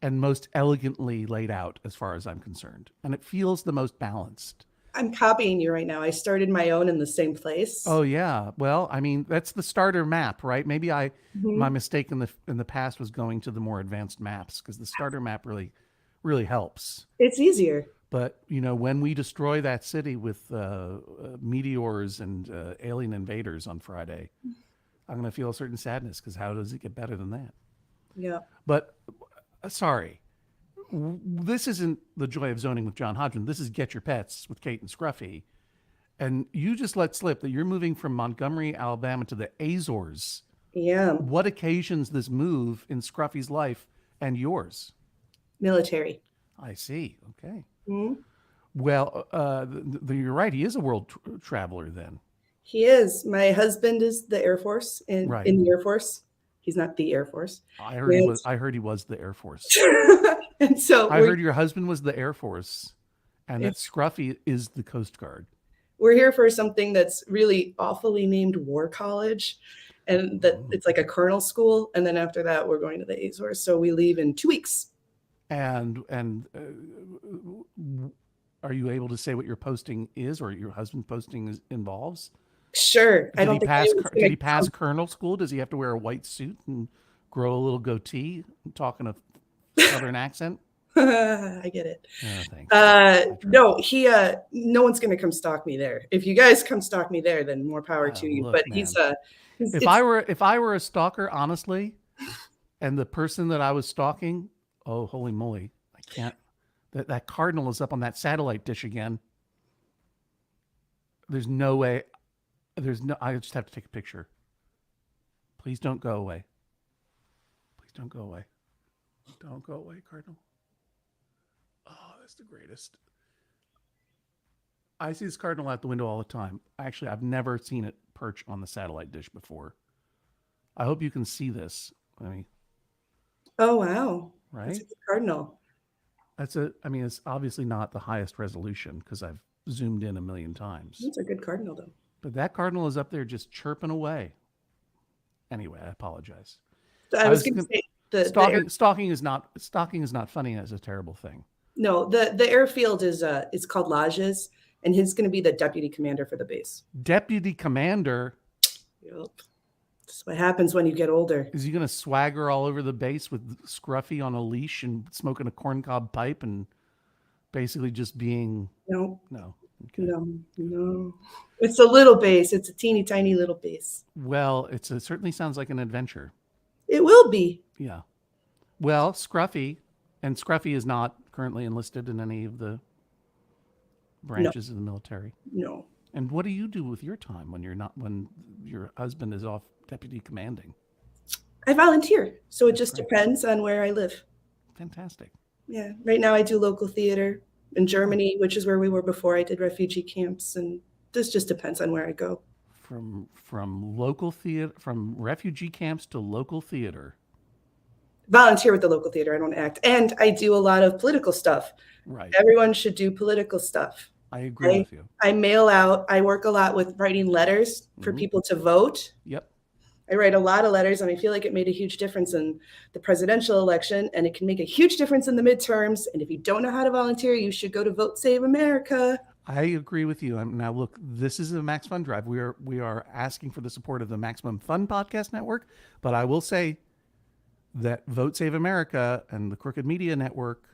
and most elegantly laid out as far as I'm concerned. And it feels the most balanced. I'm copying you right now. I started my own in the same place. Oh yeah. Well, I mean, that's the starter map, right? Maybe my mistake in the past was going to the more advanced maps because the starter map really helps. It's easier. But when we destroy that city with meteors and alien invaders on Friday, I'm going to feel a certain sadness because how does it get better than that? Yeah. But sorry, this isn't the Joy of Zoning with John Hodgman. This is Get Your Pets with Kate and Scruffy. And you just let slip that you're moving from Montgomery, Alabama to the Azores. Yeah. What occasions this move in Scruffy's life and yours? Military. I see. Okay. Mm-hmm. Well, you're right. He is a world traveler then. He is. My husband is the Air Force in the Air Force. He's not the Air Force. I heard he was the Air Force. And so I heard your husband was the Air Force and that Scruffy is the Coast Guard. We're here for something that's really awfully named War College. And that it's like a colonel school. And then after that, we're going to the Azores. So we leave in 2 weeks. And are you able to say what your posting is or your husband's posting involves? Sure. Did he pass colonel school? Does he have to wear a white suit and grow a little goatee and talk in a southern accent? I get it. Oh, thanks. No, no one's going to come stalk me there. If you guys come stalk me there, then more power to you. Look, but man. if I were a stalker, honestly, and the person that I was stalking, oh, holy moly, I can't. That cardinal is up on that satellite dish again. There's no way. I just have to take a picture. Please don't go away. Please don't go away. Don't go away, Cardinal. Oh, that's the greatest. I see this cardinal out the window all the time. Actually, I've never seen it perch on the satellite dish before. I hope you can see this. Oh, wow. Right? That's a good cardinal. It's obviously not the highest resolution because I've zoomed in a million times. That's a good cardinal, though. But that cardinal is up there just chirping away. Anyway, I apologize. I was going to say stalking is not funny. It's a terrible thing. No, the airfield is it's called Lajes, and he's going to be the deputy commander for the base. Deputy commander. Yep. That's what happens when you get older. Is he going to swagger all over the base with Scruffy on a leash and smoking a corncob pipe and basically just being no. Okay. No. It's a little base. It's a teeny tiny little base. Well, it certainly sounds like an adventure. It will be. Yeah. Well, Scruffy is not currently enlisted in any of the branches of the military? No. And what do you do with your time when your husband is off deputy commanding? I volunteer, so it That's just great. depends on where I live. Fantastic. Yeah, right now I do local theater in Germany, which is where we were before. I did refugee camps, and this just depends on where I go. From local theater, from refugee camps to local theater. Volunteer with the local theater. I don't act, and I do a lot of political stuff. Right. Everyone should do political stuff. I agree with you. I mail out. I work a lot with writing letters for people to vote. Yep. I write a lot of letters, and I feel like it made a huge difference in the presidential election, and it can make a huge difference in the midterms. And if you don't know how to volunteer, you should go to Vote Save America. I agree with you. Now, look, this is a Max Fun Drive. We are asking for the support of the Maximum Fun Podcast Network, but I will say that Vote Save America and the Crooked Media Network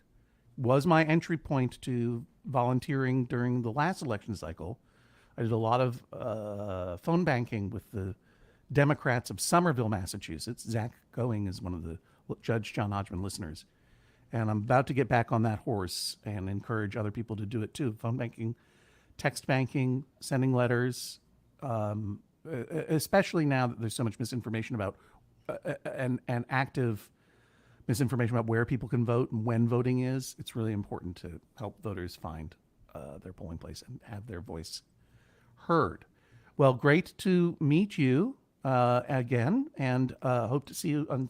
was my entry point to volunteering during the last election cycle. I did a lot of phone banking with the Democrats of Somerville, Massachusetts. Zach Going is one of the Judge John Hodgman listeners. And I'm about to get back on that horse and encourage other people to do it too. Phone banking, text banking, sending letters, especially now that there's so much misinformation about and active misinformation about where people can vote and when voting is. It's really important to help voters find their polling place and have their voice heard. Well, great to meet you again, and hope to see you on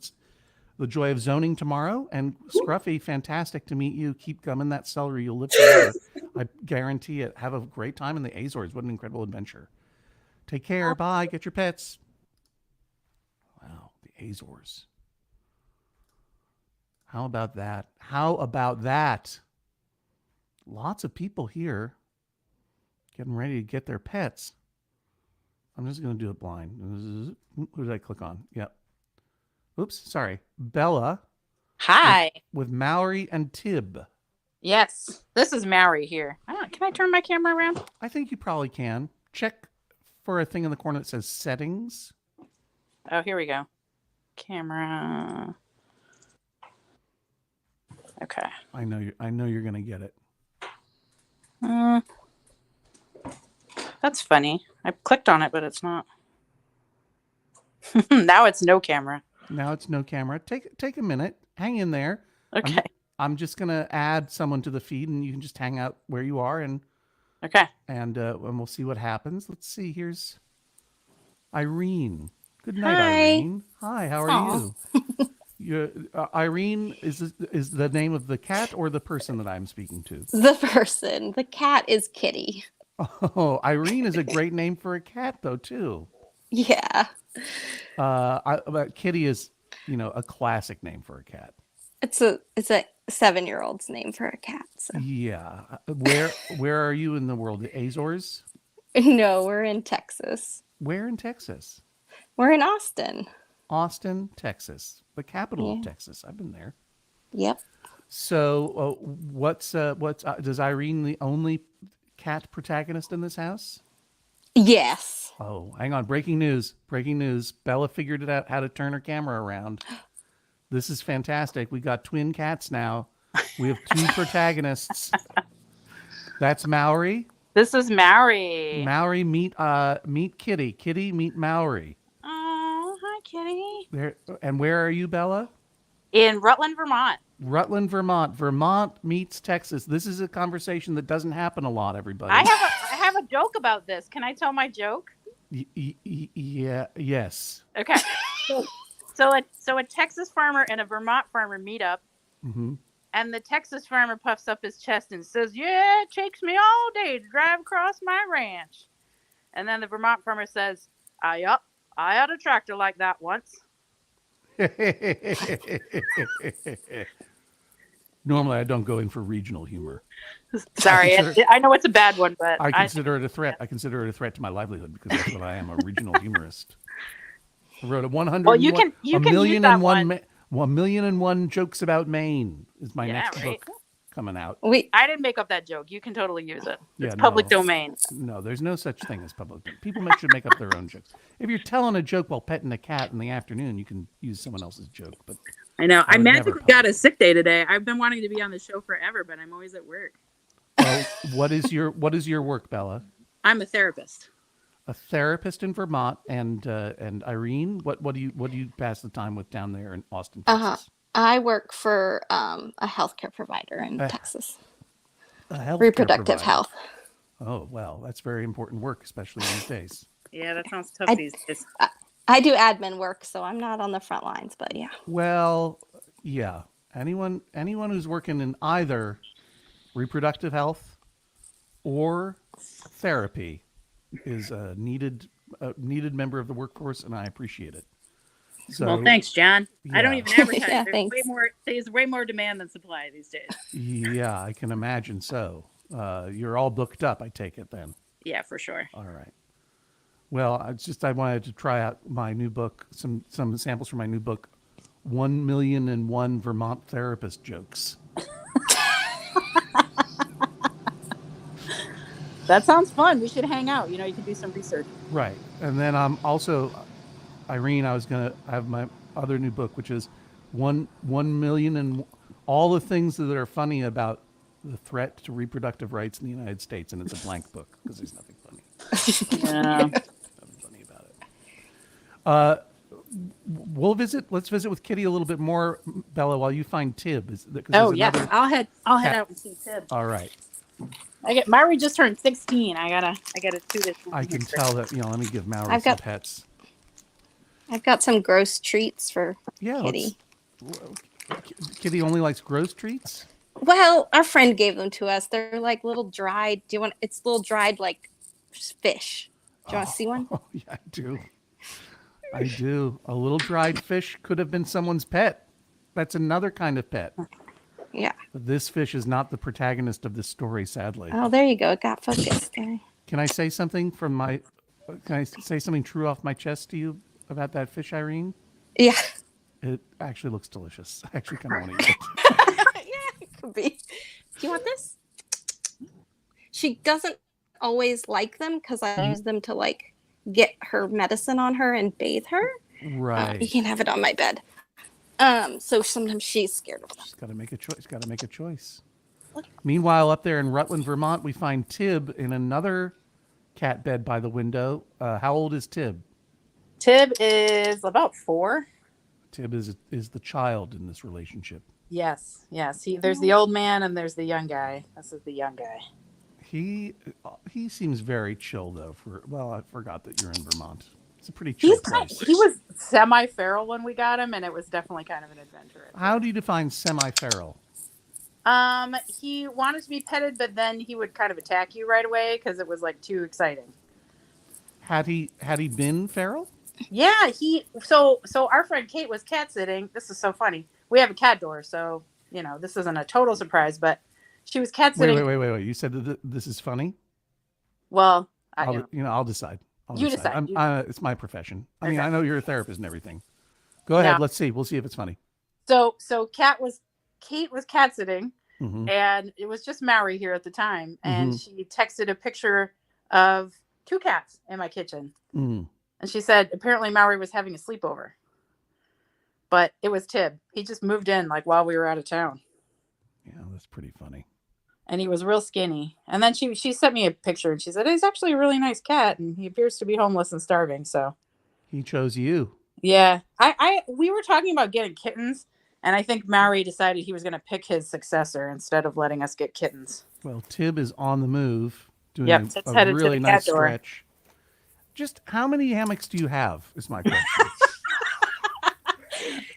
The Joy of Zoning tomorrow. And Scruffy, fantastic to meet you. Keep gumming that celery. You'll live forever. I guarantee it. Have a great time in the Azores. What an incredible adventure. Take care. Bye. Get your pets. Wow, the Azores. How about that? How about that? Lots of people here getting ready to get their pets. I'm just going to do it blind. Who did I click on? Yep. Oops, sorry. Bella. Hi. With Mallory and Tib. Yes, this is Mallory here. Can I turn my camera around? I think you probably can. Check for a thing in the corner that says settings. Oh, here we go. Camera. Okay. I know you're going to get it. That's funny. I clicked on it, but it's not. Now it's no camera. Now it's no camera. Take a minute. Hang in there. Okay. I'm just going to add someone to the feed, and you can just hang out where you are, and okay. And we'll see what happens. Let's see. Here's Irene. Good night, Hi. Irene. Hi. How are you? Irene is the name of the cat or the person that I'm speaking to? The person. The cat is Kitty. Oh, Irene is a great name for a cat, though, too. Yeah. But Kitty is, a classic name for a cat. It's a 7-year-old's name for a cat. So. Yeah. Where are you in the world? The Azores? No, we're in Texas. Where in Texas? We're in Austin. Austin, Texas, the capital of Texas. I've been there. Yep. So, does Irene the only cat protagonist in this house? Yes. Oh, hang on. Breaking news. Bella figured it out how to turn her camera around. This is fantastic. We got twin cats now. We have 2 protagonists. That's Mallory. This is Mallory. Mallory, meet Kitty. Kitty, meet Mallory. Oh, hi, Kitty. There. And where are you, Bella? In Rutland, Vermont. Rutland, Vermont. Vermont meets Texas. This is a conversation that doesn't happen a lot, everybody. I have a joke about this. Can I tell my joke? Yeah. Yes. Okay. So a Texas farmer and a Vermont farmer meet up, and the Texas farmer puffs up his chest and says, "Yeah, it takes me all day to drive across my ranch." And then the Vermont farmer says, I had a tractor like that once." Normally, I don't go in for regional humor. Sorry, I know it's a bad one, but I consider it a threat. I consider it a threat to my livelihood because that's what I am, a regional humorist. I wrote 100. Well, you can use that one. 1,000,001 jokes about Maine is my next book coming out. I didn't make up that joke. You can totally use it. It's public domain. No, there's no such thing as public domain. People should make up their own jokes. If you're telling a joke while petting a cat in the afternoon, you can use someone else's joke. But I know. I magically got a sick day today. I've been wanting to be on the show forever, but I'm always at work. what is your work, Bella? I'm a therapist. A therapist in Vermont, and Irene, what do you pass the time with down there in Austin, Texas? I work for a healthcare provider in Texas. A healthcare Reproductive provider. health. Oh, well, that's very important work, especially these days. Yeah, that sounds tough these days. I do admin work, so I'm not on the front lines, but yeah. Well, yeah. Anyone who's working in either reproductive health or therapy is a needed member of the workforce, and I appreciate it. So, well, thanks, John. Yeah. I don't even advertise. Yeah, There's way more demand than supply these days. Yeah, I can imagine so. You're all booked up, I take it then. Yeah, for sure. All right. Well, I wanted to try out my new book, some samples from my new book, 1,000,001 Vermont Therapist Jokes. That sounds fun. We should hang out. You can do some research. Right. And then I'm also, Irene, I was going to have my other new book, which is 1,000,000 and all the things that are funny about the threat to reproductive rights in the United States. And it's a blank book because there's nothing funny. Yeah. Nothing funny about it. Let's visit with Kitty a little bit more, Bella, while you find Tib. Oh, yeah. I'll head out and see Tib. All right. Maori just turned 16. I gotta do this. I can tell that, let me give Maori some pets. I've got some gross treats for Kitty. Kitty only likes gross treats? Well, our friend gave them to us. They're like little dried. It's little dried like fish. Do you want to see one? Oh, yeah, I do. I do. A little dried fish could have been someone's pet. That's another kind of pet. Yeah. But this fish is not the protagonist of this story, sadly. Oh, there you go. It got focused. Can I say something Can I say something true off my chest to you about that fish, Irene? Yeah. It actually looks delicious. I actually kind of want to eat it. Yeah, it could be. Do you want this? She doesn't always like them because I use them to like get her medicine on her and bathe her. Right. You can't have it on my bed. So sometimes she's scared of them. She's got to make a choice. Meanwhile, up there in Rutland, Vermont, we find Tib in another cat bed by the window. How old is Tib? Tib is about 4. Tib is the child in this relationship. Yes. There's the old man and there's the young guy. This is the young guy. He seems very chill though. I forgot that you're in Vermont. It's a pretty chill place. He was semi-feral when we got him, and it was definitely kind of an adventure. How do you define semi-feral? He wanted to be petted, but then he would kind of attack you right away because it was like too exciting. Had he been feral? Yeah, so our friend Kate was cat sitting. This is so funny. We have a cat door, so this isn't a total surprise, but she was cat sitting. Wait. You said that this is funny? Well, I'll decide. You decide. It's my profession. I Okay. mean, I know you're a therapist and everything. Go ahead. Let's see. We'll see if it's funny. So Kate was cat sitting, mm-hmm. and it was just Maori here at the time, and mm-hmm. she texted a picture of 2 cats in my kitchen, mm-hmm. and she said apparently Maori was having a sleepover, but it was Tib. He just moved in like while we were out of town. Yeah, that's pretty funny. And he was real skinny. And then she sent me a picture and she said, he's actually a really nice cat. And he appears to be homeless and starving. So he chose you. Yeah. We were talking about getting kittens. And I think Maori decided he was going to pick his successor instead of letting us get kittens. Well, Tib is on the move, doing a really nice stretch. Just how many hammocks do you have is my question.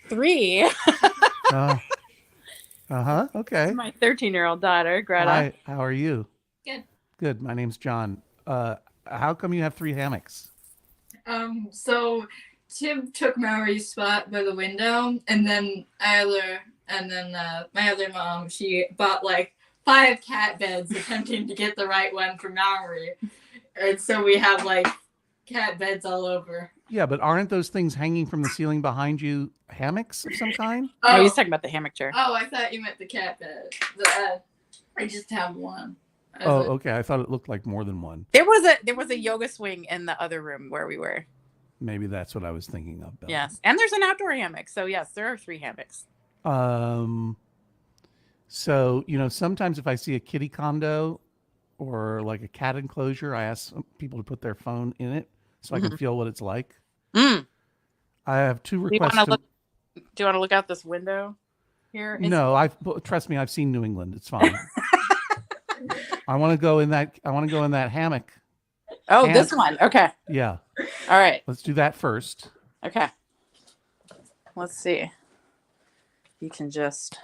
3. Okay. My 13-year-old daughter, Greta. Hi, how are you? Good. Good. My name's John. How come you have 3 hammocks? So Tib took Maori's spot by the window, and then my other mom, she bought like 5 cat beds attempting to get the right one for Maori. And so we have like cat beds all over. Yeah, but aren't those things hanging from the ceiling behind you hammocks of some kind? Oh, he's talking about the hammock chair. Oh, I thought you meant the cat bed. I just have one. Okay. I thought it looked like more than one. There was a yoga swing in the other room where we were. Maybe that's what I was thinking of. Bella. Yes, and there's an outdoor hammock. So yes, there are 3 hammocks. So, sometimes if I see a kitty condo or like a cat enclosure, I ask people to put their phone in it so I can feel what it's like. Mm. I have two Do you requests. want to look out this window here? No, trust me, I've seen New England. It's fine. I want to go in that hammock. Oh, this one. Okay. Yeah. All right. Let's do that first. Okay. Let's see. You can just.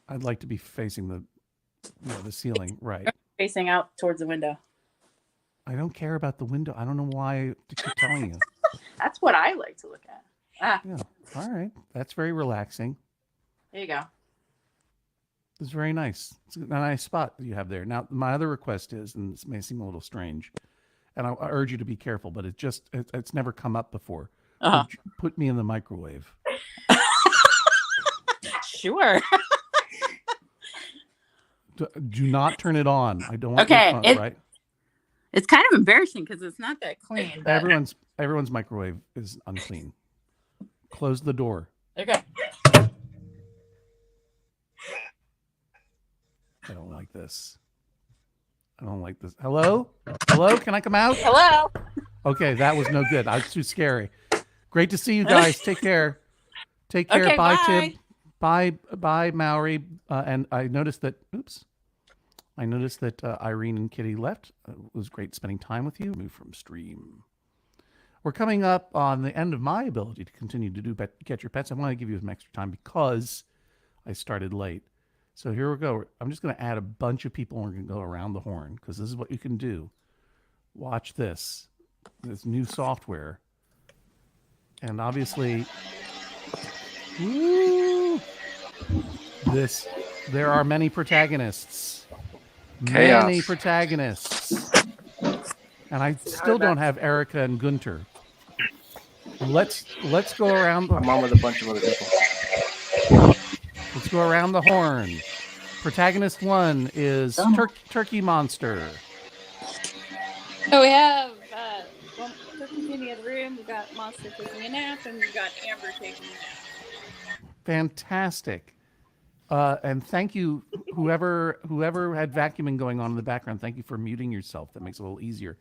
I'd like to be facing the ceiling, right? Facing out towards the window. I don't care about the window. I don't know why to keep telling you. That's what I like to look at. Yeah. All right. That's very relaxing. There you go. It's very nice. It's a nice spot that you have there. Now, my other request is, and this may seem a little strange, and I urge you to be careful, but it's never come up before. Put me in the microwave. Sure. Do not turn it on. I don't want right? It's kind of embarrassing because it's not that clean. But... Everyone's microwave is unclean. Close the door. Okay. I don't like this. Hello? Can I come out? Hello. Okay, that was no good. I was too scary. Great to see you guys. Take care. Take care. Okay, bye, bye. Tib. Bye, Maori. And I noticed that. Irene and Kitty left. It was great spending time with you. Move from stream. We're coming up on the end of my ability to continue to do Get Your Pets. I want to give you some extra time because I started late. So here we go. I'm just going to add a bunch of people and we're going to go around the horn because this is what you can do. Watch this new software. And obviously, there are many protagonists. Chaos. Many protagonists. And I still don't have Erica and Gunter. Let's go around. I'm on with a bunch of other people. Let's go around the horn. Protagonist 1 is Turkey Monster. So we have Turkey in the other room. We've got Monster taking a nap, and we've got Amber taking a nap. Fantastic. And thank you, whoever had vacuuming going on in the background. Thank you for muting yourself. That makes it a little easier.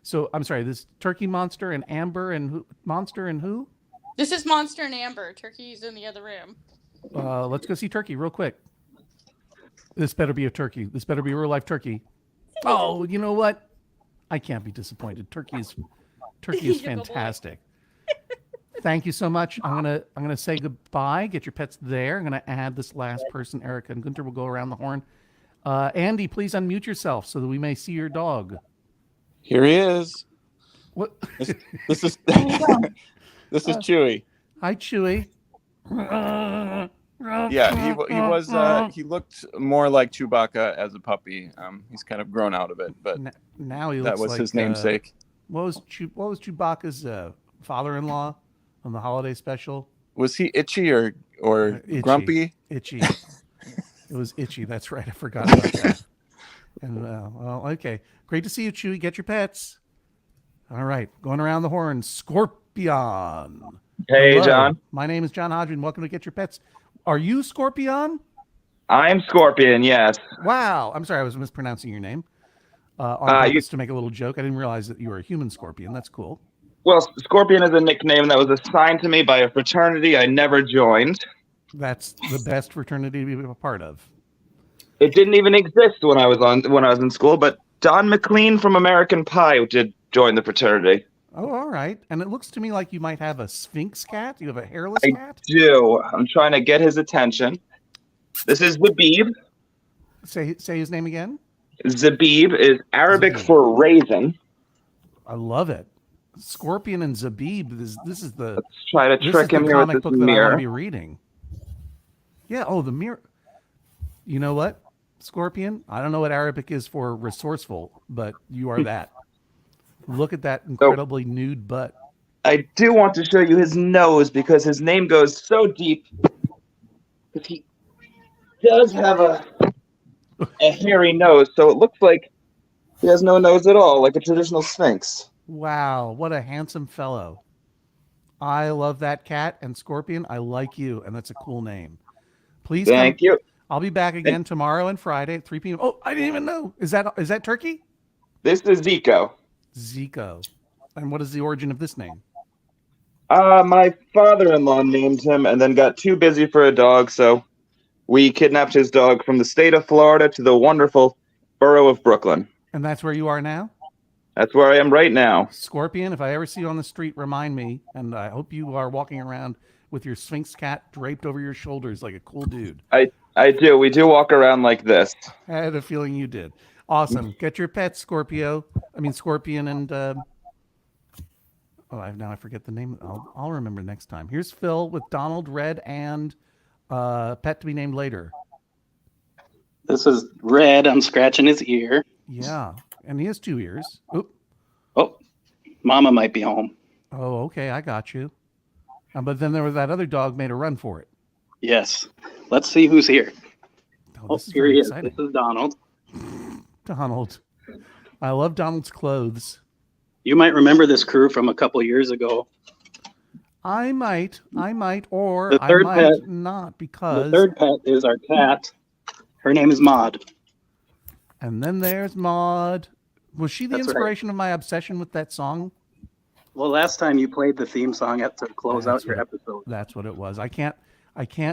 So I'm sorry. This Turkey Monster and Amber and Monster and who? This is Monster and Amber. Turkey's in the other room. Let's go see Turkey real quick. This better be a turkey. This better be a real life turkey. Oh, you know what? I can't be disappointed. Turkey is fantastic. Thank you so much. I'm gonna say goodbye. Get your pets there. I'm gonna add this last person, Erica and Gunter will go around the horn. Andy, please unmute yourself so that we may see your dog. Here he is. What? This is this is Chewy. Hi, Chewy. Yeah, he looked more like Chewbacca as a puppy. He's kind of grown out of it, but now he that looks was his namesake. What was Chewbacca's father-in-law on the holiday special? Was he itchy or Itchy. grumpy? Itchy. It was Itchy. That's right. I forgot about that. And well, okay. Great to see you, Chewy. Get your pets. All right, going around the horn. Scorpion. Hey, Hello. John. My name is John Hodgman. Welcome to Get Your Pets. Are you Scorpion? I'm Scorpion, yes. Wow. I'm sorry. I was mispronouncing your name. On purpose to make a little joke. I didn't realize that you were a human scorpion. That's cool. Well, Scorpion is a nickname that was assigned to me by a fraternity I never joined. That's the best fraternity to be a part of. It didn't even exist when I was in school, but Don McLean from American Pie did join the fraternity. Oh, all right. And it looks to me like you might have a Sphinx cat. You have a hairless I cat? do. I'm trying to get his attention. This is Zabib. Say his name again. Zabib is Arabic for raisin. I love it. Scorpion and Zabib. This is the. Let's try to trick him here with this book that I mirror. want to be reading. Yeah. Oh, the mirror. You know what, Scorpion? I don't know what Arabic is for resourceful, but you are that. Look at that incredibly nude butt. I do want to show you his nose because his name goes so deep. Because he does have a hairy nose, so it looks like he has no nose at all, like a traditional Sphinx. Wow, what a handsome fellow. I love that cat, and Scorpion, I like you, and that's a cool name. Please Thank you. I'll be back again tomorrow and Friday at 3 p.m. Oh, I didn't even know. Is that turkey? This is Zico. Zico. And what is the origin of this name? My father-in-law named him and then got too busy for a dog, so we kidnapped his dog from the state of Florida to the wonderful borough of Brooklyn. And that's where you are now? That's where I am right now. Scorpion, if I ever see you on the street, remind me. And I hope you are walking around with your Sphinx cat draped over your shoulders like a cool dude. I do. We do walk around like this. I had a feeling you did. Awesome. Get your pets, Scorpion, and I forget the name. I'll remember next time. Here's Phil with Donald, Red, and pet to be named later. This is Red. I'm scratching his ear. Yeah, and he has 2 ears. Oop. Oh, Mama might be home. Oh, okay, I got you. But then there was that other dog made a run for it. Yes. Let's see who's here. This is here very he is. exciting. This is Donald. Donald. I love Donald's clothes. You might remember this crew from a couple years ago. I might, or The I third might pet- not, because... The third pet is our cat. Her name is Maud. And then there's Maud. Was she the That's right. inspiration of my obsession with that song? Well, last time you played the theme song to close out your episode. That's what it was. I can't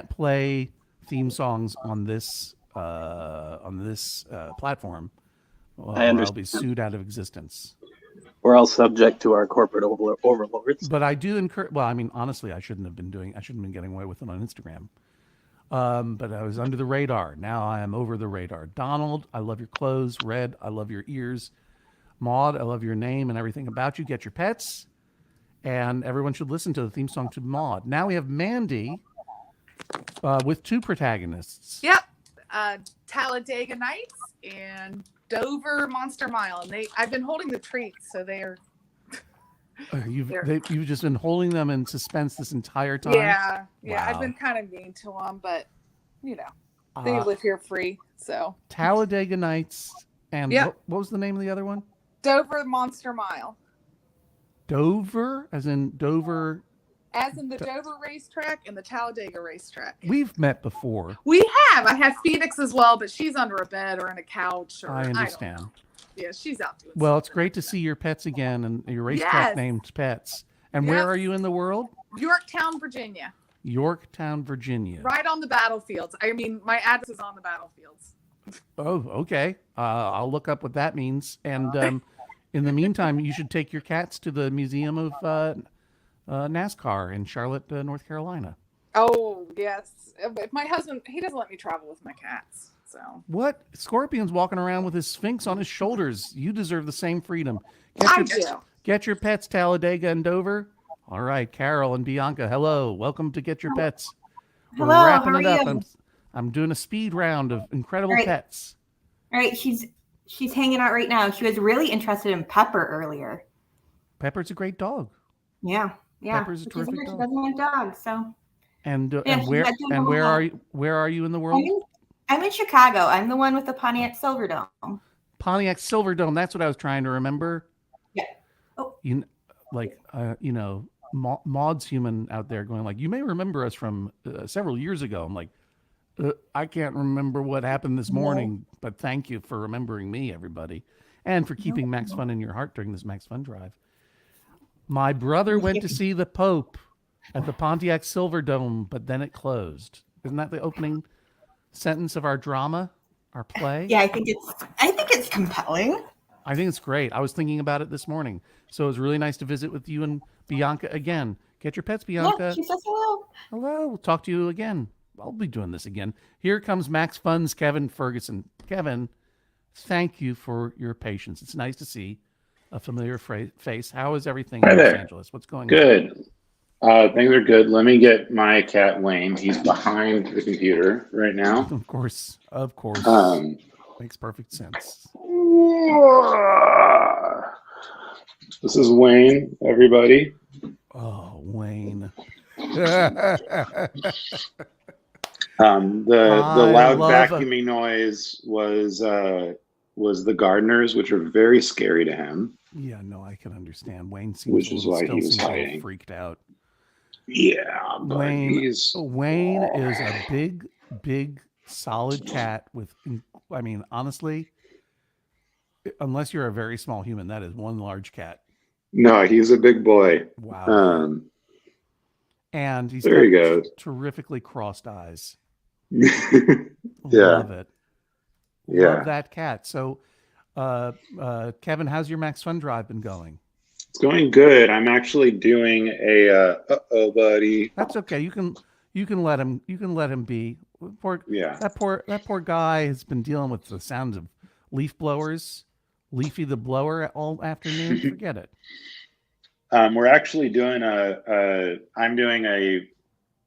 play theme songs on this platform. I understand. I'll be sued out of existence. We're all subject to our corporate overlords. But I do honestly, I shouldn't have been getting away with it on Instagram. But I was under the radar. Now I am over the radar. Donald, I love your clothes. Red, I love your ears. Maud, I love your name and everything about you. Get your pets. And everyone should listen to the theme song to Maud. Now we have Mandy with 2 protagonists. Yep. Talladega Nights and Dover Monster Mile. And I've been holding the treats, so they're You've just been holding them in suspense this entire time? Yeah. Wow. I've been kind of mean to them, but they live here free. So Talladega Nights and Yep. what was the name of the other one? Dover Monster Mile. Dover, as in Dover. As in the Dover racetrack and the Talladega racetrack. We've met before. We have. I have Phoenix as well, but she's under a bed or in a couch. Or, I understand. don't know. Yeah, she's out doing Well, it's great to see your pets again and your racetrack Yes. named pets. And Yes. where are you in the world? Yorktown, Virginia. Yorktown, Virginia. Right on the battlefields. I mean, my address is on the battlefields. Oh, okay. I'll look up what that means. And in the meantime, you should take your cats to the Museum of NASCAR in Charlotte, North Carolina. Oh, yes. But my husband, he doesn't let me travel with my cats. So What? Scorpion's walking around with his Sphinx on his shoulders. You deserve the same freedom. Get your pets, Talladega and Dover. All right, Carol and Bianca, hello. Welcome to Get Your Pets. We're Hello, wrapping how it are up. you? I'm doing a speed round of incredible All right. pets. All right, she's hanging out right now. She was really interested in Pepper earlier. Pepper's a great dog. Yeah. Pepper's a Which is terrific weird. dog. She doesn't want dogs, so And Yeah, she's where not doing a where whole are lot. you? Where are you in the world? I'm in Chicago. I'm the one with the Pontiac Silverdome. Pontiac Silverdome. That's what I was trying to remember. Yeah. Oh. Maud's human out there going like, you may remember us from several years ago. I'm like, I can't remember what happened this morning, but thank you for remembering me, everybody, and for keeping Max Fun in your heart during this Max Fun drive. My brother went to see the Pope at the Pontiac Silverdome, but then it closed. Isn't that the opening sentence of our drama, our play? Yeah, I think it's compelling. I think it's great. I was thinking about it this morning. So it was really nice to visit with you and Bianca again. Get your pets, Bianca. Yeah, she says hello. Hello. We'll talk to you again. I'll be doing this again. Here comes Max Fun's Kevin Ferguson. Kevin, thank you for your patience. It's nice to see a familiar face. How is everything in Los Angeles? What's going on? Good. Things are good. Let me get my cat Wayne. He's behind the computer right now. Of course. Makes perfect sense. This is Wayne, everybody. Oh, Wayne. The loud vacuuming noise was the gardeners, which are very scary to him. Yeah, no, I can understand. Wayne seems Which is why he was seems a little hiding. freaked out. Yeah, but Wayne he's is a big solid cat with, I mean, honestly, unless you're a very small human, that is one large cat. No, he's a big boy. Wow. And he's there got he goes. terrifically crossed eyes. Yeah. Love it. Yeah. Love that cat. So, Kevin, how's your Max Fun Drive been going? It's going good. I'm actually doing a uh-oh, buddy. That's okay. You can let him be. That poor guy has been dealing with the sounds of leaf blowers, Leafy the blower all afternoon. Forget it. We're actually doing I'm doing a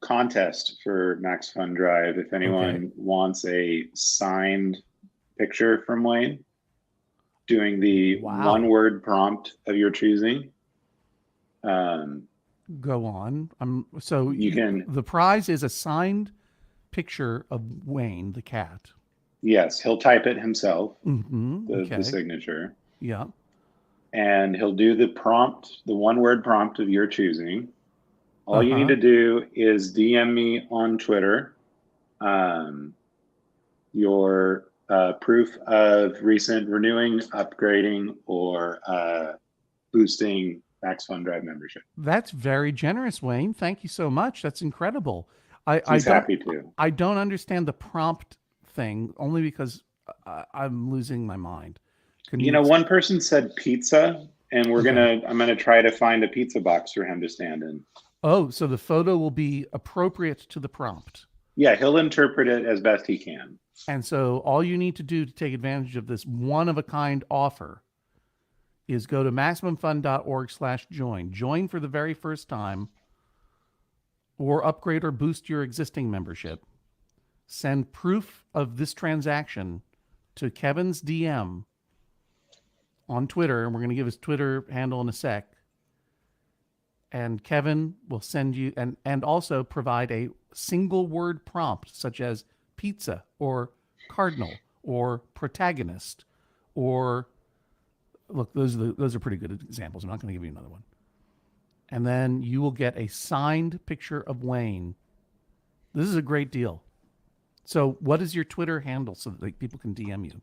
contest for Max Fun Drive. If anyone wants a signed picture from Wayne, doing the one-word prompt of your choosing. Go on. So you can. The prize is a signed picture of Wayne the cat. Yes, he'll type it himself. The signature. Yeah. And he'll do the prompt, the one-word prompt of your choosing. All you need to do is DM me on Twitter your proof of recent renewing, upgrading, or boosting Max Fun Drive membership. That's very generous, Wayne. Thank you so much. That's incredible. He's happy to. I don't understand the prompt thing, only because I'm losing my mind. One person said pizza, and I'm gonna try to find a pizza box for him to stand in. Oh, so the photo will be appropriate to the prompt. Yeah, he'll interpret it as best he can. And so all you need to do to take advantage of this one-of-a-kind offer is go to MaximumFun.org/join. Join for the very first time, or upgrade or boost your existing membership. Send proof of this transaction to Kevin's DM on Twitter, and we're going to give his Twitter handle in a sec. And Kevin will send you, and also provide a single word prompt, such as pizza or cardinal or protagonist, or look, those are pretty good examples. I'm not going to give you another one. And then you will get a signed picture of Wayne. This is a great deal. So what is your Twitter handle so that people can DM you?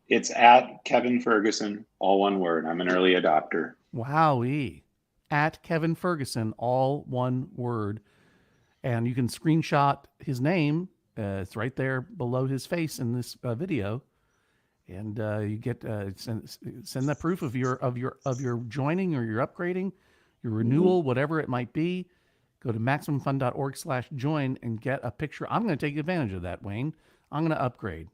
It's at Kevin Ferguson, all one word. I'm an early adopter. Wowee. At Kevin Ferguson, all one word. And you can screenshot his name. It's right there below his face in this video. And you get send that proof of your joining or your upgrading, your renewal, whatever it might be. Go to MaximumFun.org/join and get a picture. I'm going to take advantage of that, Wayne. I'm going to upgrade.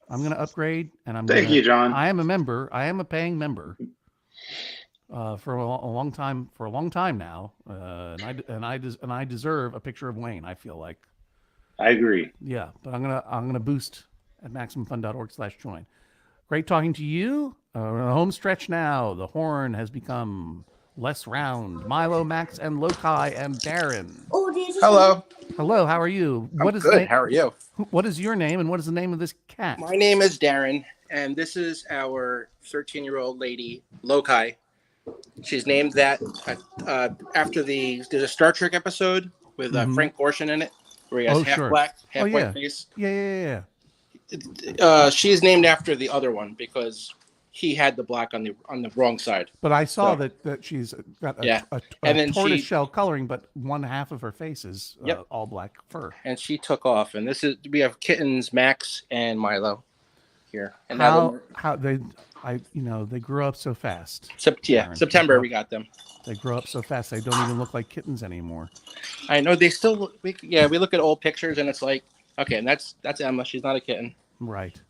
And Thank you, John. I am a member. I am a paying member for a long time. For a long time now, and I deserve a picture of Wayne. I feel like. I agree. Yeah, but I'm gonna boost at MaximumFun.org/join. Great talking to you. We're on the home stretch now. The horn has become less round. Milo, Max, and Lokai, and Darren. Hello. Hello, how are you? I'm good. How are you? What is your name and what is the name of this cat? My name is Darren, and this is our 13-year-old lady, Lokai. She's named that after there's a Star Trek episode with Frank Gorshin in it, where he has half black, half white face. Yeah. She's named after the other one because he had the black on the wrong side. But I saw that she's got a tortoise shell coloring, but one half of her face is all black fur. And she took off. And we have kittens, Max and Milo, here. And they grow up so fast. September we got them. They grow up so fast they don't even look like kittens anymore. I know they still. We look at old pictures and it's like, okay, and that's Emma. She's not a kitten. Right.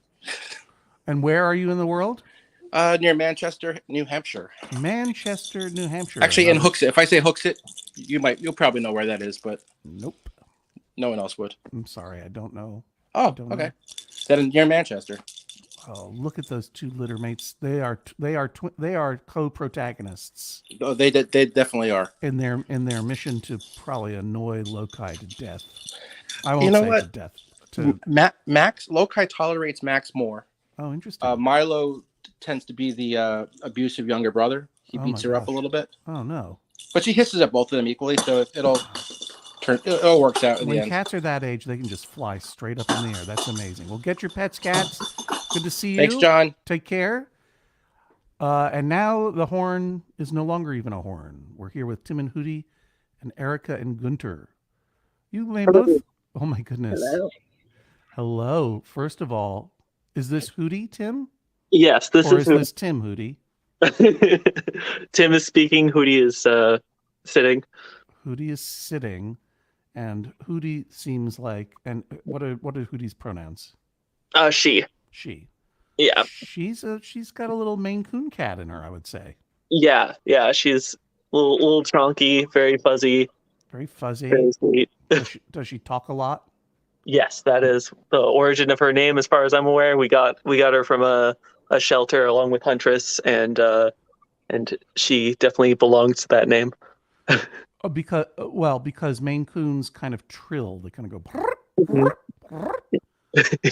And where are you in the world? Near Manchester, New Hampshire. Manchester, New Hampshire. Actually, in Hooksett. If I say Hooksett, you'll probably know where that is, but nope, no one else would. I'm sorry, I don't know. Oh, okay. Then near Manchester. Oh, look at those two litter mates. They are co-protagonists. Oh, they definitely are. In their mission to probably annoy Lokai to death. I won't say to death. Max Lokai tolerates Max more. Oh, interesting. Milo tends to be the abusive younger brother. He beats her up a little bit. Oh no! But she hisses at both of them equally, so it all works out in the When end. cats are that age, they can just fly straight up in the air. That's amazing. Well, get your pets, cats. Good to see you. Thanks, John. Take care. And now the horn is no longer even a horn. We're here with Tim and Hootie and Erica and Gunter. You may both. Oh my goodness. Hello. Hello. First of all, is this Hootie, Tim? Yes, this or is this Tim Hootie? Tim is speaking. Hootie is sitting. Hootie is sitting, and Hootie seems like. And what are Hootie's pronouns? She. She. Yeah. She's got a little Maine Coon cat in her, I would say. Yeah. She's a little chonky, very fuzzy. Very fuzzy. Very sweet. Does she talk a lot? Yes, that is the origin of her name, as far as I'm aware. We got her from a shelter along with Huntress, and she definitely belongs to that name. Because Maine Coons kind of trill. They kind of go.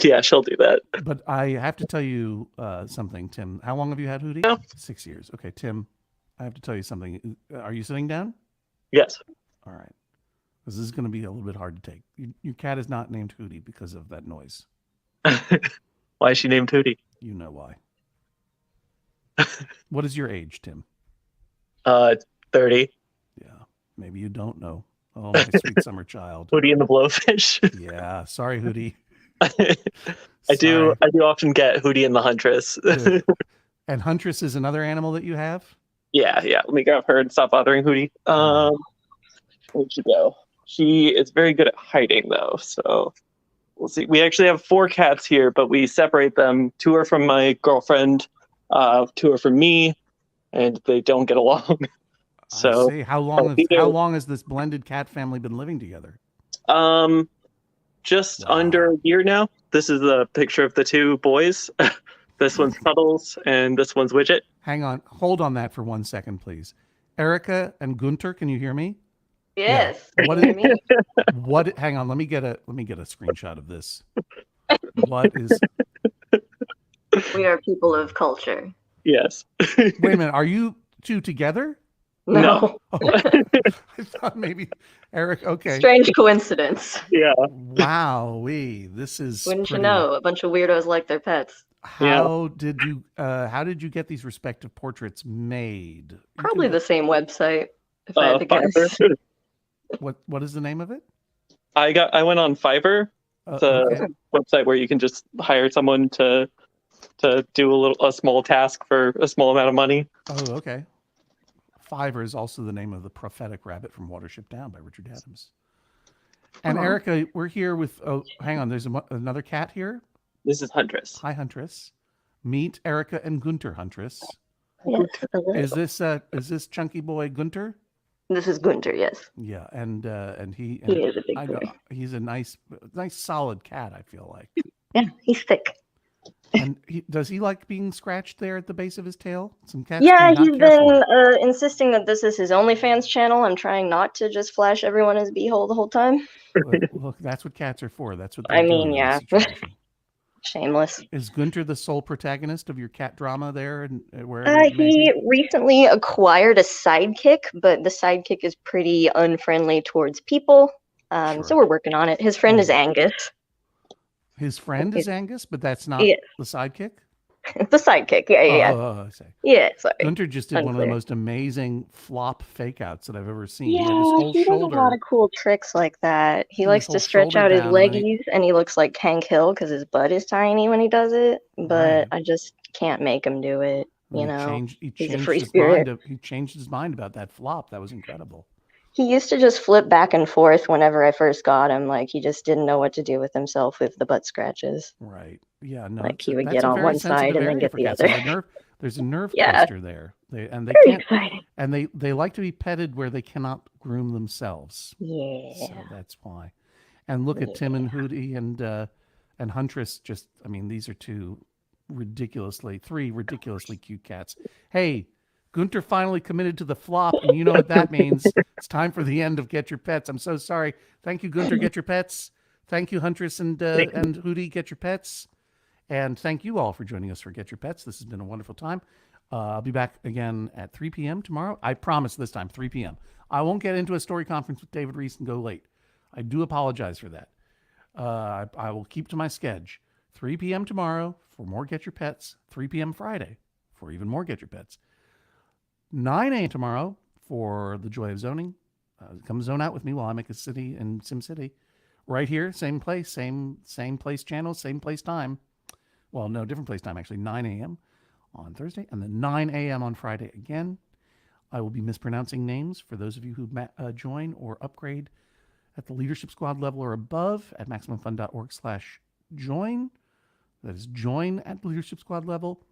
Yeah, she'll do that. But I have to tell you something, Tim. How long have you had Hootie? No. 6 years. Okay, Tim, I have to tell you something. Are you sitting down? Yes. All right. This is going to be a little bit hard to take. Your cat is not named Hootie because of that noise. Why is she named Hootie? You know why. What is your age, Tim? 30. Yeah, maybe you don't know. Oh, my sweet summer child. Hootie and the Blowfish. Yeah, sorry, Hootie. I do often get Hootie and the Huntress. And Huntress is another animal that you have? Yeah. Let me grab her and stop bothering Hootie. Where'd she go? She is very good at hiding, though. So we'll see. We actually have 4 cats here, but we separate them. 2 are from my girlfriend, 2 are from me, and they don't get along. So I see. How long has this blended cat family been living together? Just under a year now. This is a picture of the 2 boys. This one's Puddles, and this one's Widget. Hang on. Hold on that for 1 second, please. Erica and Gunter, can you hear me? Yes. Yeah. Hang on, let me get a screenshot of this. What is We are people of culture. Yes. Wait a minute, are you 2 together? No. Oh, I thought maybe Eric. Okay. Strange coincidence. Yeah. Wowee. This is Wouldn't you pretty- know? A bunch of weirdos like their pets. How did you get these respective portraits made? Probably the same website, if I had to guess. Fiverr. What is the name of it? I went on Fiverr. It's a website where you can just hire someone to do a small task for a small amount of money. Oh, okay. Fiverr is also the name of the prophetic rabbit from Watership Down by Richard Adams. And Erica, we're here with. Oh, hang on. There's another cat here. This is Huntress. Hi, Huntress. Meet Erica and Gunter, Huntress. Yes, hello. Is this chunky boy Gunter? This is Gunter, yes. Yeah, and he is a big I boy. know, he's a nice solid cat, I feel like. Yeah, he's thick. And does he like being scratched there at the base of his tail? Some cats. Yeah, do not he's care for been it. insisting that this is his OnlyFans channel. I'm trying not to just flash everyone his beehole the whole time. Look, that's what cats are for. That's what I they're mean, doing in yeah. this situation. Shameless. Is Gunter the sole protagonist of your cat drama there, and wherever it may He be? recently acquired a sidekick, but the sidekick is pretty unfriendly towards people. So we're working on it. His friend is Angus. His friend is Angus, but that's not Yes. the sidekick. The sidekick, yeah. Oh, I see. Yeah, sorry. Gunter just did one of the Unclear. most amazing flop fake outs that I've ever seen. He had his Yeah, whole he does a shoulder. lot of cool tricks like that. He His likes whole to stretch shoulder out his down, and then leggies, and he looks like Hank Hill because his butt is tiny when he does it. But I just can't make him do it. You know, He he's a changed free his spirit. mind. He changed his mind about that flop. That was incredible. He used to just flip back and forth whenever I first got him. Like he just didn't know what to do with himself with the butt scratches. Right. Yeah. No. Like he would that's get a on very one side sensitive and then area get for the cats. other. There's a nerve Yeah. cluster there. They Very can't. exciting. And they like to be petted where they cannot groom themselves. Yeah. So that's why. And look at Tim and Hootie and Huntress. I mean, these are three ridiculously cute cats. Hey, Gunter finally committed to the flop, and you know what that means. It's time for the end of Get Your Pets. I'm so sorry. Thank you, Gunter. Get your pets. Thank you, Huntress and Hootie. Get your pets. And thank you all for joining us for Get Your Pets. This has been a wonderful time. I'll be back again at 3 p.m. tomorrow. I promise this time, 3 p.m. I won't get into a story conference with David Reese and go late. I do apologize for that. I will keep to my schedule. 3 p.m. tomorrow for more Get Your Pets. 3 p.m. Friday for even more Get Your Pets. 9 a.m. tomorrow for The Joy of Zoning. Come zone out with me while I make a city in SimCity. Right here, same place, same place channel, same place time. Well, no, different place time actually. 9 a.m. on Thursday and then 9 a.m. on Friday again. I will be mispronouncing names for those of you who join or upgrade at the Leadership Squad level or above at MaximumFun.org/join. That is join at the Leadership Squad level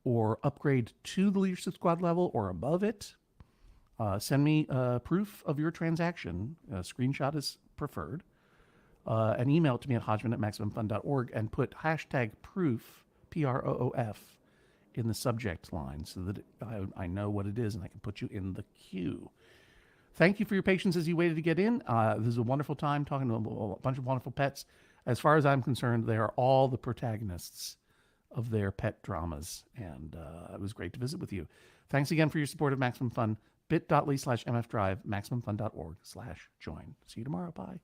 or upgrade to the Leadership Squad level or above it. Send me proof of your transaction. A screenshot is preferred. And email it to me at hodgman@MaximumFun.org and put #proof, PROOF, in the subject line so that I know what it is and I can put you in the queue. Thank you for your patience as you waited to get in. This is a wonderful time talking to a bunch of wonderful pets. As far as I'm concerned, they are all the protagonists of their pet dramas. And it was great to visit with you. Thanks again for your support of Maximum Fun. bit.ly/mfdrive, MaximumFun.org/join. See you tomorrow. Bye.